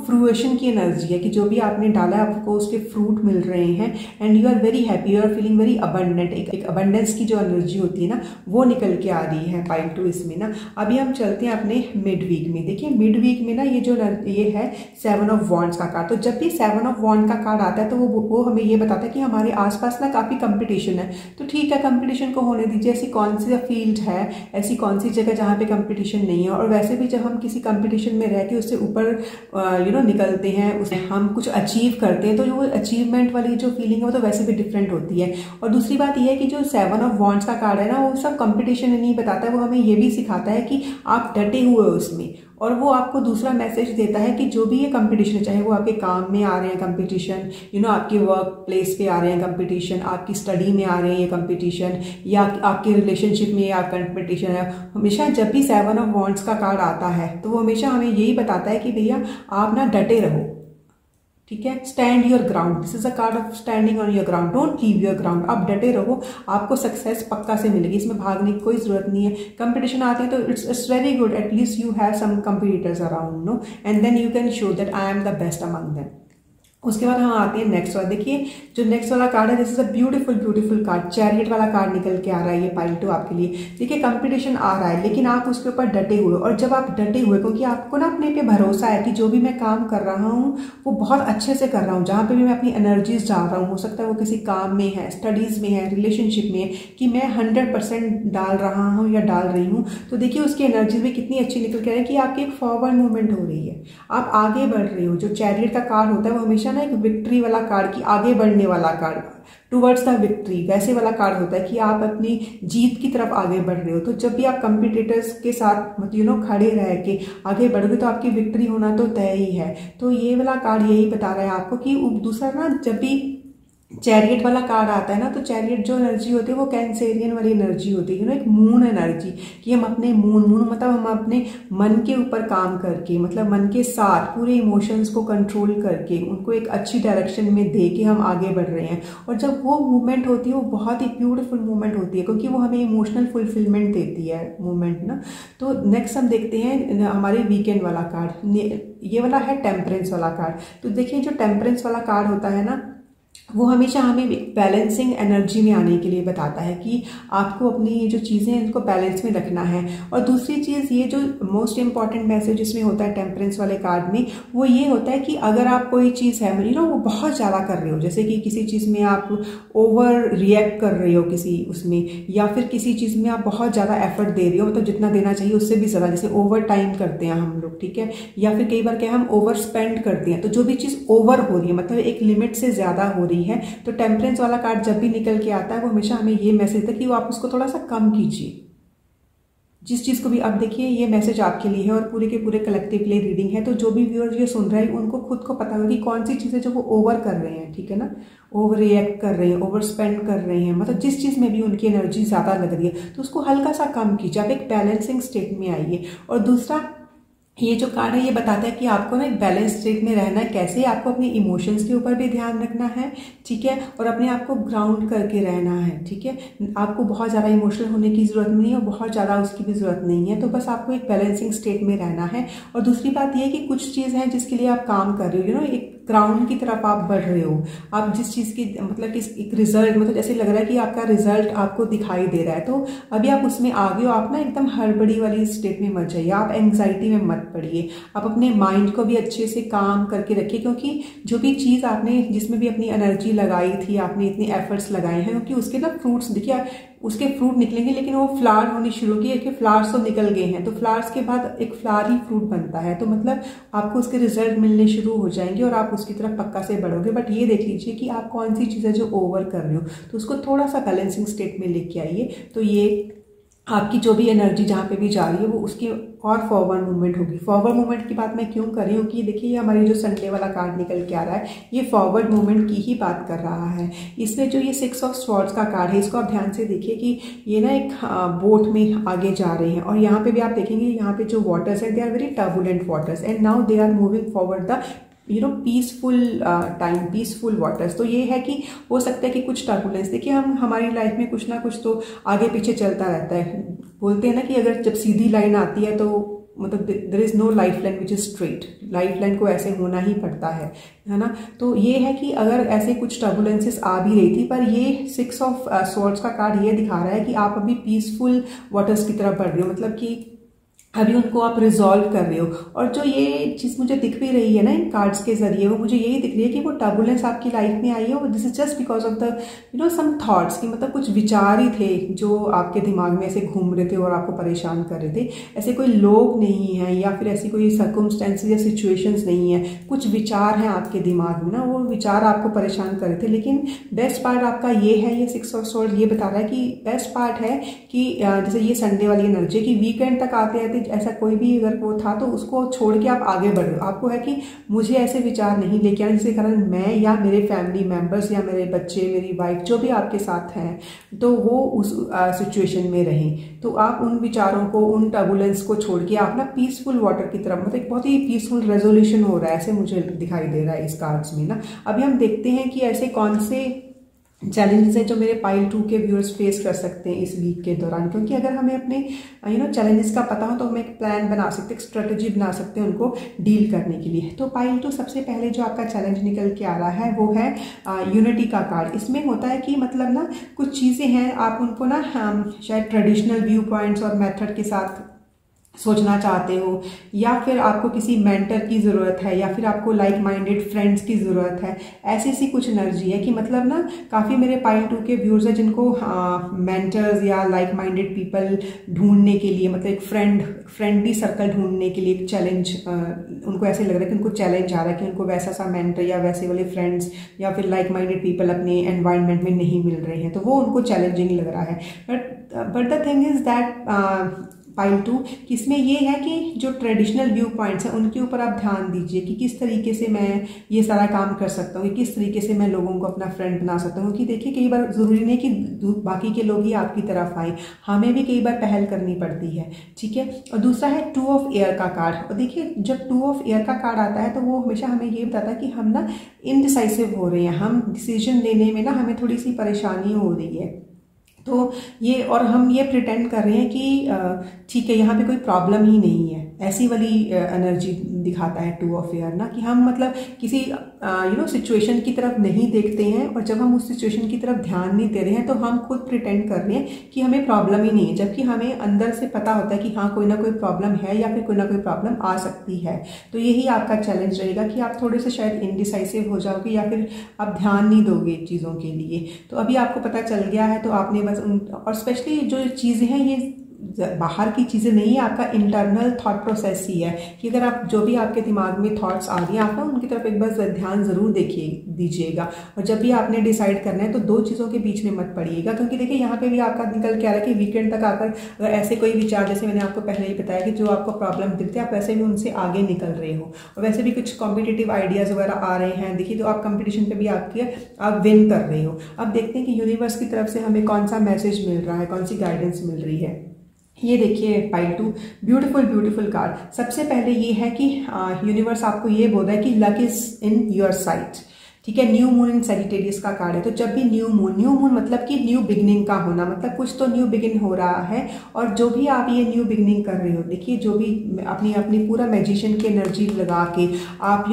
फ्रूएशन की एनर्जी है कि जो भी आपने डाला है आपको उसके फ्रूट मिल रहे हैं and you are very happy, you are feeling very abundant. एक अबंडेंस की जो एनर्जी होती है ना वो निकल के आ रही है पाइल 2 इसमें ना। अभी हम चलते हैं अपने मिड वीक में। देखिए मिड वीक में ना ये है 7 ऑफ वॉन्ड्स का कार्ड। तो जब भी 7 ऑफ वॉन्ड का कार्ड आता है तो वो हमें ये बताता है कि हमारे आसपास ना काफ़ी कंपटीशन है। तो ठीक है, कंपटीशन को होने दीजिए। ऐसी कौन सी फील्ड है, ऐसी कौन सी जगह जहाँ पे कंपटीशन नहीं है। और वैसे भी जब हम किसी कंपटीशन में रह के उससे ऊपर निकलते हैं, उसे हम कुछ अचीव करते हैं, तो जो अचीवमेंट वाली जो फीलिंग है वो तो वैसे भी डिफरेंट होती है। और दूसरी बात यह है कि जो 7 ऑफ वॉन्ड्स का कार्ड है ना वो सब कंपटीशन नहीं बताता है, वो हमें ये भी सिखाता है कि आप डटे हुए हो उसमें। और वो आपको दूसरा मैसेज देता है कि जो भी ये कंपटीशन है, चाहे वो आपके काम में आ रहे हैं कंपटीशन, आपके वर्क प्लेस पे आ रहे हैं कंपटीशन, आपकी स्टडी में आ रहे हैं ये कंपटीशन, या आपके रिलेशनशिप में या कंपटीशन है, हमेशा जब भी 7 ऑफ वॉन्ड्स का कार्ड आता है तो वो हमेशा हमें यही बताता है कि भैया आप ना डटे रहो, ठीक है। Stand your ground, this is a card of standing on your ground, don't leave your ground. आप डटे रहो, आपको सक्सेस पक्का से मिलेगी, इसमें भागने की कोई जरूरत नहीं है। कंपटीशन आते हैं तो it's very good, at least you have some competitors around and then you can show that I am the best among them. उसके बाद हम आते हैं नेक्स्ट वाला। देखिए जो नेक्स्ट वाला कार्ड है, this is a beautiful card, chariot वाला कार्ड निकल के आ रहा है ये पाइल 2 आपके लिए। देखिए कंपटीशन आ रहा है लेकिन आप उसके ऊपर डटे हुए, और जब आप डटे हुए क्योंकि आपको ना अपने पे भरोसा है कि जो भी मैं काम कर रहा हूँ वो बहुत अच्छे से कर रहा हूँ, जहाँ पे भी मैं अपनी एनर्जीज डाल रहा हूँ, हो सकता है वो किसी काम में है, स्टडीज में है, रिलेशनशिप में है, कि मैं 100% डाल रहा हूँ या डाल रही हूँ। तो देखिए उसकी एनर्जी भी कितनी अच्छी निकल के आ रही है कि आपकी एक फॉरवर्ड मूवमेंट हो रही है, आप आगे बढ़ रहे हो। जो चैरियट का कार्ड होता है वो हमेशा ना एक विक्ट्री वाला कार्ड, की आगे बढ़ने वाला कार्ड, टुवर्ड्स द विक्ट्री, वैसे वाला कार्ड होता है कि आप अपनी जीत की तरफ आगे बढ़ रहे हो। तो जब भी आप कंपटीटर्स के साथ खड़े रह के आगे बढ़ोगे तो आपकी विक्ट्री होना तो तय ही है। तो ये वाला कार्ड यही बता रहा है आपको कि दूसरा ना, जब भी चैरियट वाला कार्ड आता है ना तो चैरियट जो एनर्जी होती है वो कैंसेरियन वाली एनर्जी होती है, एक मून एनर्जी, कि हम अपने मून मतलब हम अपने मन के ऊपर काम करके, मतलब मन के साथ पूरे इमोशंस को कंट्रोल करके उनको एक अच्छी डायरेक्शन में दे के हम आगे बढ़ रहे हैं। और जब वो मूवमेंट होती है वो बहुत ही ब्यूटीफुल मूवमेंट होती है, क्योंकि वो हमें इमोशनल फुलफिलमेंट देती है मूवमेंट ना। तो नेक्स्ट हम देखते हैं हमारे वीकेंड वाला कार्ड, ये वाला है टेम्परेंस वाला कार्ड। तो देखिए जो टेम्परेंस वाला कार्ड होता है ना वो हमेशा हमें बैलेंसिंग एनर्जी में आने के लिए बताता है कि आपको अपनी ये जो चीज़ें हैं इनको बैलेंस में रखना है। और दूसरी चीज़, ये जो मोस्ट इंपॉर्टेंट मैसेज इसमें होता है टेम्परेंस वाले कार्ड में, वो ये होता है कि अगर आप कोई चीज़ है वो बहुत ज़्यादा कर रहे हो, जैसे कि किसी चीज़ में आप ओवर रिएक्ट कर रहे हो किसी उसमें, या फिर किसी चीज़ में आप बहुत ज़्यादा एफर्ट दे रहे हो, मतलब जितना देना चाहिए उससे भी ज़्यादा, जैसे ओवर टाइम करते हैं हम लोग, ठीक है, या फिर कई बार क्या हम ओवर स्पेंड करते हैं। तो जो भी चीज़ ओवर हो रही है, मतलब एक लिमिट से ज़्यादा हो रही है, तो टेम्परेंस वाला कार्ड जब भी निकल के आता है वो हमेशा हमें ये मैसेज देता है कि वो आप उसको थोड़ा सा कम कीजिए, जिस चीज़ को भी। अब देखिए ये मैसेज आपके लिए है और पूरे के पूरे कलेक्टिव के लिए रीडिंग है। तो जो भी व्यूअर्स ये सुन रहे हैं उनको खुद को पता होगा कि कौन सी चीज़ें जो वो ओवर कर रहे हैं, ठीक है ना, ओवर रिएक्ट कर रहे हैं, ओवर स्पेंड कर रहे हैं, मतलब जिस चीज़ में भी उनकी एनर्जी ज़्यादा लग रही है तो उसको हल्का सा कम कीजिए, आप एक बैलेंसिंग स्टेट में आइए। और दूसरा ये जो कार्ड है ये बताता है कि आपको ना एक बैलेंस स्टेट में रहना है, कैसे आपको अपने इमोशंस के ऊपर भी ध्यान रखना है, ठीक है, और अपने आप को ग्राउंड करके रहना है, ठीक है। आपको बहुत ज़्यादा इमोशनल होने की ज़रूरत नहीं है और बहुत ज़्यादा उसकी भी ज़रूरत नहीं है, तो बस आपको एक बैलेंसिंग स्टेट में रहना है। और दूसरी बात यह है कि कुछ चीज़ है जिसके लिए आप काम कर रहे हो, एक ग्राउंड की तरफ आप बढ़ रहे हो, आप जिस चीज़ की मतलब कि एक रिजल्ट, मतलब जैसे लग रहा है कि आपका रिजल्ट आपको दिखाई दे रहा है, तो अभी आप उसमें आगे हो। आप ना एकदम हड़बड़ी वाली स्टेट में मत जाइए, आप एंग्जाइटी में मत पड़िए, आप अपने माइंड को भी अच्छे से काम करके रखिए, क्योंकि जो भी चीज़ आपने जिसमें भी अपनी एनर्जी लगाई थी, आपने इतने एफर्ट्स लगाए हैं, क्योंकि उसके ना फ्रूट्स देखिए, उसके फ्रूट निकलेंगे, लेकिन वो फ्लावर होनी शुरू की है कि फ्लावर्स तो निकल गए हैं, तो फ्लावर्स के बाद एक फ्लावर ही फ्रूट बनता है, तो मतलब आपको उसके रिजल्ट मिलने शुरू हो जाएंगे और आप उसकी तरफ पक्का से बढ़ोगे। बट ये देख लीजिए कि आप कौन सी चीज़ है जो ओवर कर रहे हो, तो उसको थोड़ा सा बैलेंसिंग स्टेट में लेके आइए। तो ये आपकी जो भी एनर्जी जहाँ पे भी जा रही है वो उसकी और फॉरवर्ड मूवमेंट होगी। फॉरवर्ड मूवमेंट की बात मैं क्यों कर रही हूँ कि देखिए ये हमारी जो संडे वाला कार्ड निकल के आ रहा है ये फॉरवर्ड मूवमेंट की ही बात कर रहा है। इसमें जो ये 6 ऑफ स्वॉर्ड्स का कार्ड है इसको आप ध्यान से देखिए कि ये ना एक बोट में आगे जा रहे हैं और यहाँ पे भी आप देखेंगे यहाँ पे जो वाटर्स है they are very turbulent waters and now they are moving forward the peaceful time, peaceful waters. तो ये है कि हो सकता है कि कुछ टर्बुलेंस, देखिए हम हमारी लाइफ में कुछ ना कुछ तो आगे पीछे चलता रहता है। बोलते हैं ना कि अगर जब सीधी लाइन आती है तो मतलब there is no life line which is straight, life line को ऐसे होना ही पड़ता है ना। तो ये है कि अगर ऐसे कुछ टर्बुलेंसेस आ भी रही थी पर ये 6 ऑफ स्वॉर्ड्स का कार्ड ये दिखा रहा है कि आप अभी पीसफुल वाटर्स की तरफ बढ़ रहे हो, मतलब कि अभी उनको आप रिजॉल्व कर रहे हो। और जो ये चीज़ मुझे दिख भी रही है ना इन कार्ड्स के जरिए वो मुझे यही दिख रही है कि वो टर्बुलेंस आपकी लाइफ में आई है और this is just because of the some thoughts, कि मतलब कुछ विचार ही थे जो आपके दिमाग में ऐसे घूम रहे थे और आपको परेशान कर रहे थे। ऐसे कोई लोग नहीं है या फिर ऐसी कोई सर्कमस्टेंसेस या सिचुएशंस नहीं है, कुछ विचार हैं आपके दिमाग में ना, वो विचार आपको परेशान कर रहे थे। लेकिन बेस्ट पार्ट आपका ये है, ये 6 ऑफ स्वॉर्ड्स ये बता रहा है कि बेस्ट पार्ट है कि जैसे ये संडे वाली एनर्जी कि वीकेंड तक आते आते ऐसा कोई भी अगर वो था तो उसको छोड़ के आप आगे बढ़ रहे हो। आपको है कि मुझे ऐसे विचार नहीं लेके आने जिसके कारण मैं या मेरे फैमिली मेंबर्स या मेरे बच्चे, मेरी वाइफ जो भी आपके साथ हैं तो वो उस सिचुएशन में रहें। तो आप उन विचारों को, उन टर्बुलेंस को छोड़ के आप ना पीसफुल वाटर की तरफ, मतलब एक बहुत ही पीसफुल रेजोल्यूशन हो रहा है ऐसे मुझे दिखाई दे रहा है इस कार्ड्स में ना। अभी हम देखते हैं कि ऐसे कौन से चैलेंजेस हैं जो मेरे पाइल 2 के व्यूअर्स फेस कर सकते हैं इस वीक के दौरान, क्योंकि अगर हमें अपने चैलेंजेस का पता हो तो हम एक प्लान बना सकते हैं, एक स्ट्रेटजी बना सकते हैं उनको डील करने के लिए। तो पाइल 2 सबसे पहले जो आपका चैलेंज निकल के आ रहा है वो है यूनिटी का कार्ड। इसमें होता है कि मतलब ना कुछ चीज़ें हैं आप उनको ना शायद ट्रेडिशनल व्यू पॉइंट्स और मेथड के साथ सोचना चाहते हो, या फिर आपको किसी मेंटर की ज़रूरत है, या फिर आपको लाइक माइंडेड फ्रेंड्स की ज़रूरत है। ऐसी सी कुछ एनर्जी है कि मतलब ना काफ़ी मेरे पाइल 2 के व्यूअर्स हैं जिनको मेंटर्स या लाइक माइंडेड पीपल ढूंढने के लिए, मतलब एक फ्रेंडली सर्कल ढूंढने के लिए एक चैलेंज, उनको ऐसे लग रहा है कि उनको चैलेंज आ रहा है कि उनको वैसा सा मेंटर या वैसे वाले फ्रेंड्स या फिर लाइक माइंडेड पीपल अपने एनवायरनमेंट में नहीं मिल रहे हैं, तो वो उनको चैलेंजिंग लग रहा है। But the thing is that pile 2 इसमें ये है कि जो ट्रेडिशनल व्यू पॉइंट्स हैं उनके ऊपर आप ध्यान दीजिए कि किस तरीके से मैं ये सारा काम कर सकता हूँ, कि किस तरीके से मैं लोगों को अपना फ्रेंड बना सकता हूँ। क्योंकि देखिए कई बार ज़रूरी नहीं कि बाकी के लोग ही आपकी तरफ आए, हमें भी कई बार पहल करनी पड़ती है, ठीक है। और दूसरा है 2 ऑफ एयर का कार्ड। और देखिए जब 2 ऑफ एयर का कार्ड आता है तो वो हमेशा हमें ये बताता है कि हम ना इनडिसाइसिव हो रहे हैं, हम डिसीजन लेने में ना हमें थोड़ी सी परेशानी हो रही है। तो ये, और हम ये प्रिटेंड कर रहे हैं कि ठीक है यहाँ पे कोई प्रॉब्लम ही नहीं है, ऐसी वाली एनर्जी दिखाता है 2 ऑफ एयर ना, कि हम मतलब किसी सिचुएशन की तरफ नहीं देखते हैं, और जब हम उस सिचुएशन की तरफ ध्यान नहीं दे रहे हैं तो हम खुद प्रिटेंड कर रहे हैं कि हमें प्रॉब्लम ही नहीं है, जबकि हमें अंदर से पता होता है कि हाँ कोई ना कोई प्रॉब्लम है या फिर कोई ना कोई प्रॉब्लम आ सकती है। तो यही आपका चैलेंज रहेगा कि आप थोड़े से शायद इनडिसाइसिव हो जाओगे या फिर आप ध्यान नहीं दोगे चीज़ों के लिए। तो अभी आपको पता चल गया है, तो आपने बस और स्पेशली जो चीज़ें हैं ये बाहर की चीज़ें नहीं है, आपका इंटरनल थॉट प्रोसेस ही है कि अगर आप जो भी आपके दिमाग में थॉट्स आ रही हैं आप ना उनकी तरफ एक बार ध्यान ज़रूर दीजिएगा। और जब भी आपने डिसाइड करना है तो 2 चीज़ों के बीच में मत पड़िएगा, क्योंकि देखिए यहाँ पे भी आपका निकल के आ रहा है कि वीकेंड तक आकर अगर ऐसे कोई विचार, जैसे मैंने आपको पहले ही बताया कि जो आपको प्रॉब्लम दिखते हैं आप वैसे भी उनसे आगे निकल रहे हो, और वैसे भी कुछ कॉम्पिटिटिव आइडियाज़ वगैरह आ रहे हैं, देखिए तो आप कंपटीशन पे भी आप विन कर रहे हो। अब देखते हैं कि यूनिवर्स की तरफ से हमें कौन सा मैसेज मिल रहा है, कौन सी गाइडेंस मिल रही है। ये देखिए पाइल 2 ब्यूटीफुल कार्ड। सबसे पहले ये है कि यूनिवर्स आपको ये बोल रहा है कि luck is in your side, ठीक है। न्यू मून इन सैजिटेरियस का कार्ड है, तो जब भी न्यू मून मतलब कि न्यू बिगनिंग का होना, मतलब कुछ तो न्यू बिगिन हो रहा है। और जो भी आप ये न्यू बिगनिंग कर रहे हो, देखिए जो भी अपनी पूरा मैजिशियन की एनर्जी लगा के आप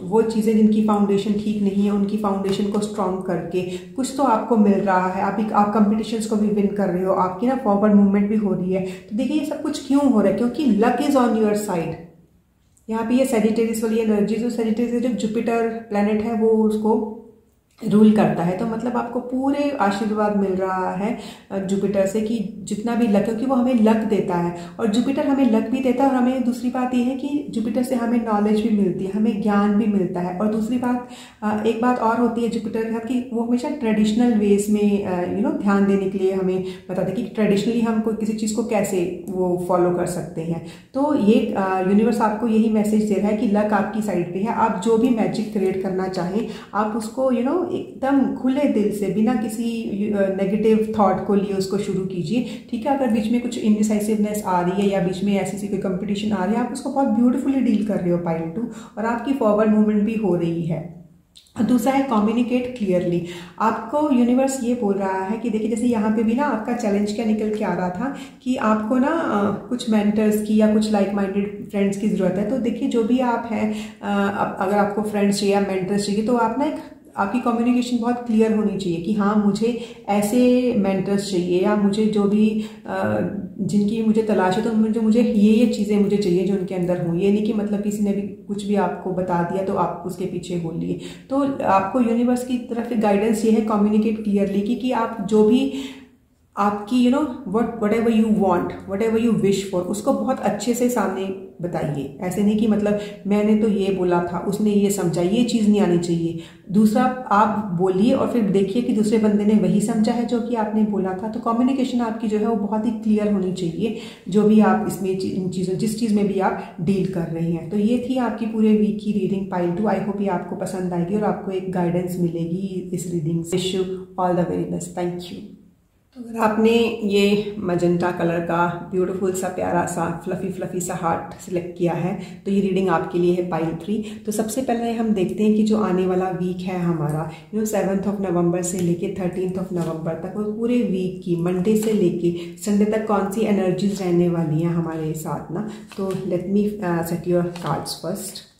वो चीज़ें जिनकी फाउंडेशन ठीक नहीं है उनकी फाउंडेशन को स्ट्रॉन्ग करके कुछ तो आपको मिल रहा है। आप कंपटीशंस को भी विन कर रहे हो, आपकी ना फॉरवर्ड मूवमेंट भी हो रही है। तो देखिए ये सब कुछ क्यों हो रहा है, क्योंकि luck is on your side. यहाँ पे ये सैजिटेरियस वाली एनर्जी, जो सैजिटेरियस जो जुपिटर प्लैनेट है वो उसको रूल करता है। तो मतलब आपको पूरे आशीर्वाद मिल रहा है जुपिटर से कि जितना भी लक, क्योंकि वो हमें लक देता है और जुपिटर हमें लक भी देता है। और हमें दूसरी बात ये है कि जुपिटर से हमें नॉलेज भी मिलती है, हमें ज्ञान भी मिलता है। और दूसरी बात, एक बात और होती है जुपिटर के साथ कि वो हमेशा ट्रेडिशनल वेज में ध्यान देने के लिए हमें बताते हैं कि ट्रेडिशनली हम कोई किसी चीज़ को कैसे वो फॉलो कर सकते हैं। तो ये यूनिवर्स आपको यही मैसेज दे रहा है कि लक आपकी साइड पे है। आप जो भी मैजिक क्रिएट करना चाहें आप उसको एकदम खुले दिल से, बिना किसी नेगेटिव थॉट को लिए उसको शुरू कीजिए, ठीक है। अगर बीच में कुछ इनडिसाइसिवनेस आ रही है या बीच में ऐसी कोई कंपटीशन आ रही है, आप उसको बहुत ब्यूटीफुली डील कर रहे हो पाइल 2, और आपकी फॉरवर्ड मूवमेंट भी हो रही है। दूसरा है कम्युनिकेट क्लियरली। आपको यूनिवर्स ये बोल रहा है कि देखिए, जैसे यहाँ पे भी ना आपका चैलेंज क्या निकल के आ रहा था कि आपको ना कुछ मेंटर्स की या कुछ लाइक माइंडेड फ्रेंड्स की ज़रूरत है। तो देखिए, जो भी आप हैं, अगर आपको फ्रेंड्स चाहिए या मेंटर्स चाहिए, तो आप ना आपकी कम्युनिकेशन बहुत क्लियर होनी चाहिए कि हाँ, मुझे ऐसे मेंटर्स चाहिए या मुझे जो भी जिनकी मुझे तलाश है, तो मुझे ये चीज़ें मुझे चाहिए जो उनके अंदर हों। ये नहीं कि मतलब किसी ने भी कुछ भी आपको बता दिया तो आप उसके पीछे हो लिए। तो आपको यूनिवर्स की तरफ गाइडेंस ये है, कम्युनिकेट क्लियरली कि आप जो भी आपकी what ever you want, what ever you wish for, उसको बहुत अच्छे से सामने बताइए। ऐसे नहीं कि मतलब मैंने तो ये बोला था, उसने ये समझा, ये चीज़ नहीं आनी चाहिए। दूसरा, आप बोलिए और फिर देखिए कि दूसरे बंदे ने वही समझा है जो कि आपने बोला था। तो कम्युनिकेशन आपकी जो है वो बहुत ही क्लियर होनी चाहिए, जो भी आप इसमें इन चीज़ों, जिस चीज़ में भी आप डील कर रहे हैं। तो ये थी आपकी पूरे वीक की रीडिंग पाइल 2। आई होप ये आपको पसंद आएगी और आपको एक गाइडेंस मिलेगी इस रीडिंग से। Wish you all the very best. Thank you. अगर आपने ये मजेंटा कलर का ब्यूटीफुल सा प्यारा सा फ्लफी सा हार्ट सिलेक्ट किया है, तो ये रीडिंग आपके लिए है पाइल 3। तो सबसे पहले हम देखते हैं कि जो आने वाला वीक है हमारा 7 नवंबर से लेके 13 नवंबर तक, वो पूरे वीक की मंडे से लेके संडे तक कौन सी एनर्जीज रहने वाली हैं हमारे साथ ना। तो let me set your cards first.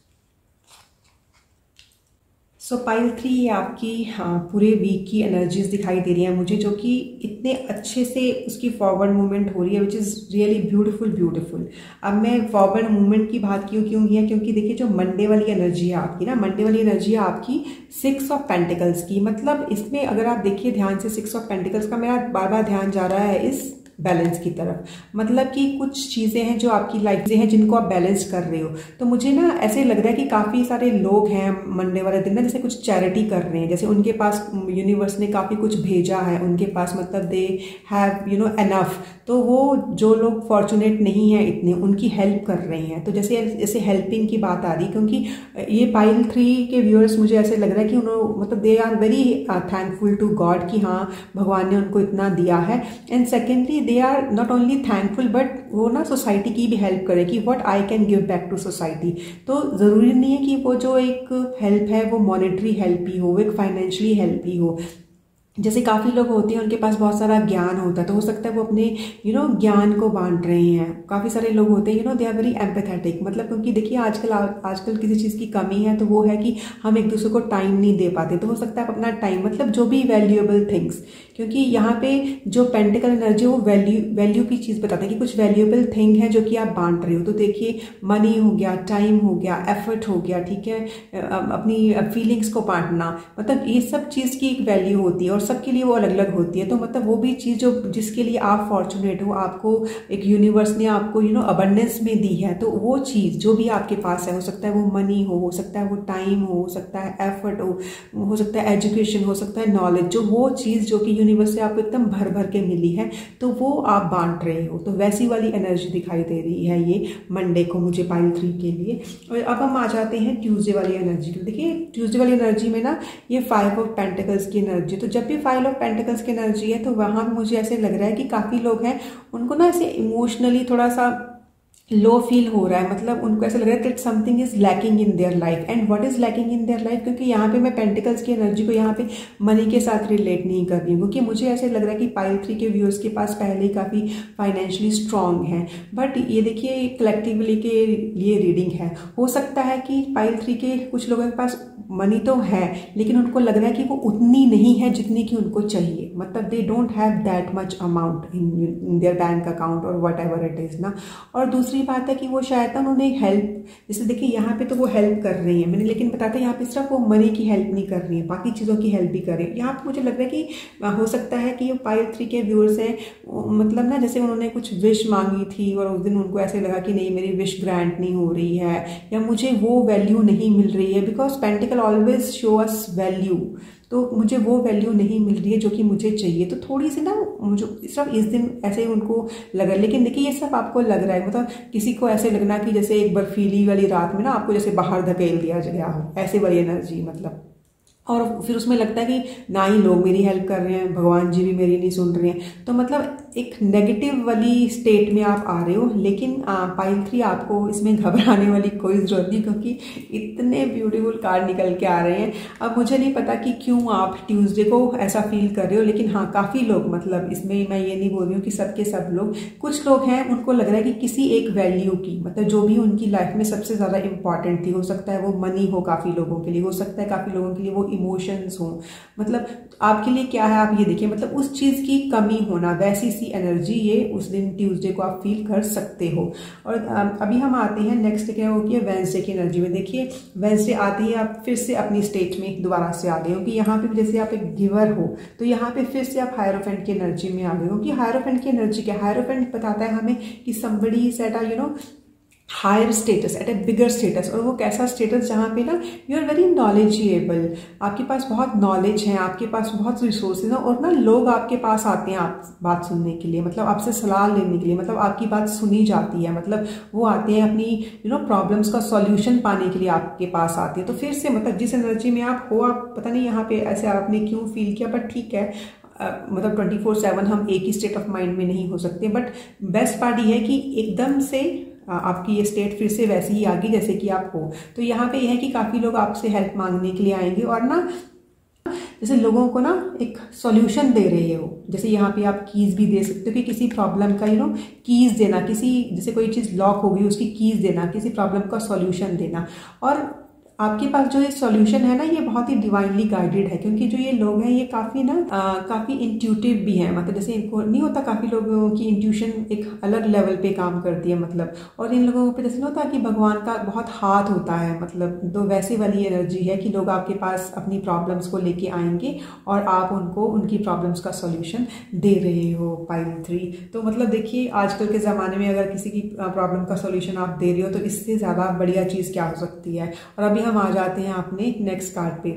So pile 3 ये आपकी पूरे वीक की एनर्जीज दिखाई दे रही है मुझे, जो कि इतने अच्छे से उसकी फॉरवर्ड मूवमेंट हो रही है, विच इज़ रियली ब्यूटीफुल। अब मैं फॉरवर्ड मूवमेंट की बात क्यों की है, क्योंकि देखिए, जो मंडे वाली एनर्जी है आपकी ना, मंडे वाली एनर्जी है आपकी 6 ऑफ पेंटिकल्स की। मतलब इसमें अगर आप देखिए ध्यान से, 6 ऑफ पेंटिकल्स का मेरा बार बार ध्यान जा रहा है इस बैलेंस की तरफ। मतलब कि कुछ चीज़ें हैं जो आपकी लाइफ से हैं जिनको आप बैलेंस कर रहे हो। तो मुझे ना ऐसे लग रहा है कि काफ़ी सारे लोग हैं मंडे वाले दिन ना, जैसे कुछ चैरिटी कर रहे हैं, जैसे उनके पास यूनिवर्स ने काफ़ी कुछ भेजा है उनके पास, मतलब दे हैव एनफ। तो वो जो लोग फॉर्चुनेट नहीं है इतने, उनकी हेल्प कर रहे हैं। तो जैसे हेल्पिंग की बात आ रही, क्योंकि ये पाइल 3 के व्यूअर्स मुझे ऐसे लग रहा है कि उन्होंने मतलब they are very thankful to God कि हाँ, भगवान ने उनको इतना दिया है। And secondly, they are not only thankful but वो ना सोसाइटी की भी हेल्प करे कि what I can give back to society. तो ज़रूरी नहीं है कि वो जो एक हेल्प है वो मॉनेटरी हेल्प ही हो, वो एक फाइनेंशियली हेल्प ही हो। जैसे काफ़ी लोग होते हैं उनके पास बहुत सारा ज्ञान होता है, तो हो सकता है वो अपने ज्ञान को बांट रहे हैं। काफ़ी सारे लोग होते हैं दे आर वेरी एम्पैथेटिक, मतलब क्योंकि देखिए आजकल किसी चीज़ की कमी है तो वो है कि हम एक दूसरे को टाइम नहीं दे पाते। तो हो सकता है आप अपना टाइम, मतलब जो भी वैल्यूएबल थिंग्स, क्योंकि यहाँ पे जो पेंटिकल एनर्जी वो वैल्यू की चीज़ बताते हैं कि कुछ वैल्यूएबल थिंग है जो कि आप बांट रहे हो। तो देखिए, मनी हो गया, टाइम हो गया, एफर्ट हो गया, ठीक है, अपनी फीलिंग्स को बांटना, मतलब ये सब चीज़ की एक वैल्यू होती है और सबके लिए वो अलग अलग होती है। तो मतलब वो भी चीज़ जो जिसके लिए आप फॉर्चुनेट हो, आपको एक यूनिवर्स ने आपको अबंडेंस में दी है, तो वो चीज़ जो भी आपके पास है, हो सकता है वो मनी हो सकता है वो टाइम हो सकता है एफर्ट हो सकता है एजुकेशन, हो सकता है नॉलेज, जो वो चीज़ जो कि यूनिवर्स से आपको एकदम भर भर के मिली है, तो वो आप बांट रहे हो। तो वैसी वाली एनर्जी दिखाई दे रही है ये मंडे को मुझे पाइल 3 के लिए। और अब हम आ जाते हैं ट्यूसडे वाली एनर्जी को। देखिए, ट्यूसडे वाली एनर्जी में ना ये 5 ऑफ पेंटिकल्स की एनर्जी, तो जब भी 5 ऑफ पेंटिकल्स की एनर्जी है तो वहाँ पे मुझे ऐसे लग रहा है कि काफ़ी लोग हैं उनको ना ऐसे इमोशनली थोड़ा सा लो फील हो रहा है, मतलब उनको ऐसा लग रहा है that something is lacking in their life. And what is lacking in their life, क्योंकि यहाँ पे मैं पेंटिकल्स की एनर्जी को यहाँ पे मनी के साथ रिलेट नहीं कर रही हूँ, क्योंकि मुझे ऐसे लग रहा है कि पाइल 3 के व्यूअर्स के पास पहले ही काफ़ी फाइनेंशियली स्ट्रांग है। बट ये देखिए, कलेक्टिवली के लिए रीडिंग है। हो सकता है कि पाइल 3 के कुछ लोगों के पास मनी तो है, लेकिन उनको लग रहा है कि वो उतनी नहीं है जितनी कि उनको चाहिए, मतलब they don't have that much amount in their bank account और वट एवर इट इज़ ना। और दूसरी दूसरी बात है कि वो शायद उन्होंने हेल्प, जैसे देखिए यहाँ पे तो वो हेल्प कर रही है मैंने, लेकिन बताते यहाँ पे सिर्फ वो मनी की हेल्प नहीं कर रही है, बाकी चीज़ों की हेल्प भी कर रही है। यहाँ पे मुझे लग रहा है कि हो सकता है कि ये पाइल 3 के व्यूअर्स हैं, मतलब ना जैसे उन्होंने कुछ विश मांगी थी और उस दिन उनको ऐसे लगा कि नहीं मेरी विश ग्रांट नहीं हो रही है, या मुझे वो वैल्यू नहीं मिल रही है, because pentacle always show us value, तो मुझे वो वैल्यू नहीं मिल रही है जो कि मुझे चाहिए। तो थोड़ी सी ना मुझे सिर्फ इस दिन ऐसे ही उनको लगा, लेकिन देखिए ये सब आपको लग रहा है, मतलब किसी को ऐसे लगना कि जैसे एक बर्फीली वाली रात में ना आपको जैसे बाहर धकेल दिया गया हो, ऐसे वाली एनर्जी मतलब। और फिर उसमें लगता है कि ना ही लोग मेरी हेल्प कर रहे हैं, भगवान जी भी मेरी नहीं सुन रहे हैं, तो मतलब एक नेगेटिव वाली स्टेट में आप आ रहे हो। लेकिन पाइल 3 आपको इसमें घबराने वाली कोई ज़रूरत नहीं, क्योंकि इतने ब्यूटीफुल कार्ड निकल के आ रहे हैं। अब मुझे नहीं पता कि क्यों आप ट्यूसडे को ऐसा फील कर रहे हो, लेकिन हाँ काफ़ी लोग, मतलब इसमें मैं ये नहीं बोल रही हूँ कि सबके सब लोग, कुछ लोग हैं उनको लग रहा है कि किसी एक वैल्यू की, मतलब जो भी उनकी लाइफ में सबसे ज़्यादा इंपॉर्टेंट थी, हो सकता है वो मनी हो काफ़ी लोगों के लिए, हो सकता है काफ़ी लोगों के लिए वो इमोशंस हो, मतलब आपके लिए क्या है आप ये देखिए, मतलब उस चीज़ की कमी होना, वैसी सी एनर्जी ये उस दिन ट्यूसडे को आप फील कर सकते हो। और अभी हम आते हैं नेक्स्ट क्या होगी वेंसडे की एनर्जी में। देखिए वेंसडे आते ही आप फिर से अपनी स्टेट में दोबारा से आ गए हो, कि यहाँ पे जैसे आप एक गिवर हो, तो यहाँ पे फिर से आप हायरोफेंट की एनर्जी में आ गए हो। कि हायरोफेंट की एनर्जी क्या, हायरोफेंट बताता है हमें कि somebody is at a higher status, at a bigger status, और वो कैसा स्टेटस जहाँ पे ना यू आर वेरी नॉलेजेबल, आपके पास बहुत नॉलेज है, आपके पास बहुत रिसोर्सेज हैं, और ना लोग आपके पास आते हैं आप बात सुनने के लिए, मतलब आपसे सलाह लेने के लिए, मतलब आपकी बात सुनी जाती है, मतलब वो आते हैं अपनी प्रॉब्लम्स का सॉल्यूशन पाने के लिए आपके पास आते हैं। तो फिर से मतलब जिस एनर्जी में आप हो, आप पता नहीं यहाँ पे ऐसे आपने क्यों फील किया, बट ठीक है, मतलब 24/7 हम एक ही स्टेट ऑफ माइंड में नहीं हो सकते, बट बेस्ट पार्ट ये है कि एकदम से आपकी ये स्टेट फिर से वैसी ही आ गई जैसे कि आप हो। तो यहाँ पे यह है कि काफ़ी लोग आपसे हेल्प मांगने के लिए आएंगे, और ना जैसे लोगों को ना एक सॉल्यूशन दे रहे हो, जैसे यहाँ पे आप कीज भी दे सकते हो कि किसी प्रॉब्लम का कीज देना, किसी जैसे कोई चीज़ लॉक हो गई उसकी कीज देना, किसी प्रॉब्लम का सॉल्यूशन देना। और आपके पास जो ये सॉल्यूशन है ना, ये बहुत ही डिवाइनली गाइडेड है, क्योंकि जो ये लोग हैं ये काफ़ी ना काफ़ी इंट्यूटिव भी हैं, मतलब जैसे इनको नहीं होता, काफ़ी लोगों की इंट्यूशन एक अलग लेवल पे काम करती है, मतलब और इन लोगों पे जैसे नहीं होता कि भगवान का बहुत हाथ होता है, मतलब तो वैसे वाली एनर्जी है कि लोग आपके पास अपनी प्रॉब्लम्स को लेके आएंगे और आप उनको उनकी प्रॉब्लम्स का सॉल्यूशन दे रहे हो पाइल 3। तो मतलब देखिए आजकल के ज़माने में अगर किसी की प्रॉब्लम का सॉल्यूशन आप दे रहे हो, तो इससे ज़्यादा बढ़िया चीज़ क्या हो सकती है। और अभी हम आ जाते हैं अपने नेक्स्ट कार्ड पे।